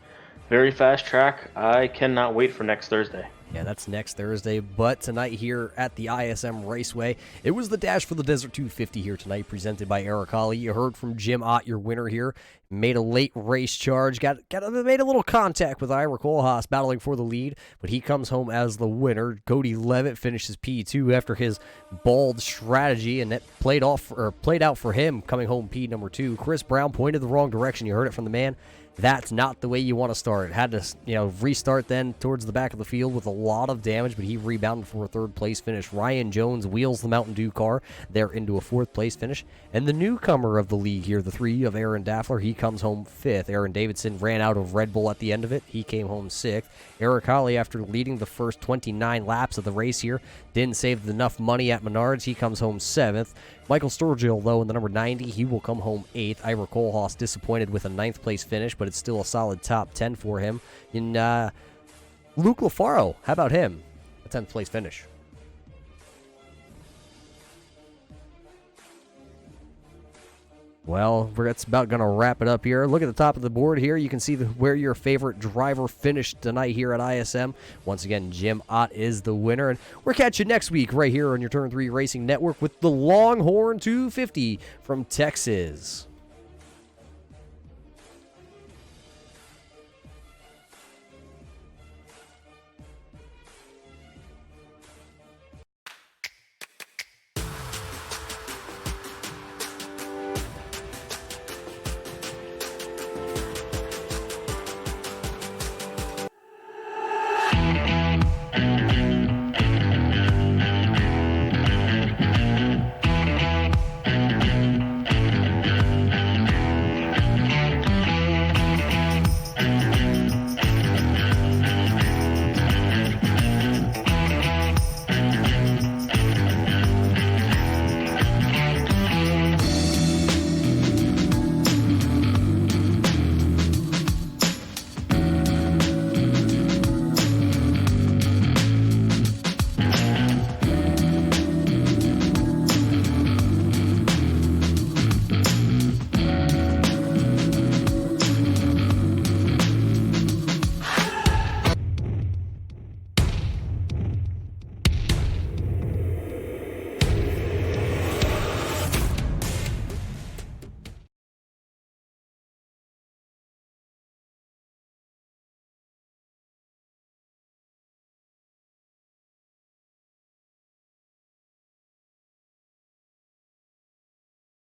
very fast track. I cannot wait for next Thursday. Yeah, that's next Thursday, but tonight here at the ISM Raceway, it was the Dash for the Desert 250 here tonight, presented by Eric Holley. You heard from Jim Ott, your winner here. Made a late race charge, made a little contact with Ira Kohlhaas battling for the lead, but he comes home as the winner. Cody Levitt finishes P2 after his bald strategy, and that played out for him, coming home P number 2. Chris Brown pointed the wrong direction. You heard it from the man. That's not the way you want to start. Had to, restart then towards the back of the field with a lot of damage, but he rebounded for a 3rd place finish. Ryan Jones wheels the Mountain Dew car there into a 4th place finish. And the newcomer of the league here, the 3 of Aaron Daffler, he comes home 5th. Aaron Davidson ran out of Red Bull at the end of it. He came home 6th. Eric Holley, after leading the first 29 laps of the race here, didn't save enough money at Menards. He comes home 7th. Michael Sturgill, though, in the number 90, he will come home 8th. Ira Kohlhaas disappointed with a 9th place finish, but it's still a solid top 10 for him. And Luke LaFaro, how about him? A 10th place finish. Well, that's about going to wrap it up here. Look at the top of the board here. You can see where your favorite driver finished tonight here at ISM. Once again, Jim Ott is the winner. And we'll catch you next week right here on your Turn 3 Racing Network with the Longhorn 250 from Texas.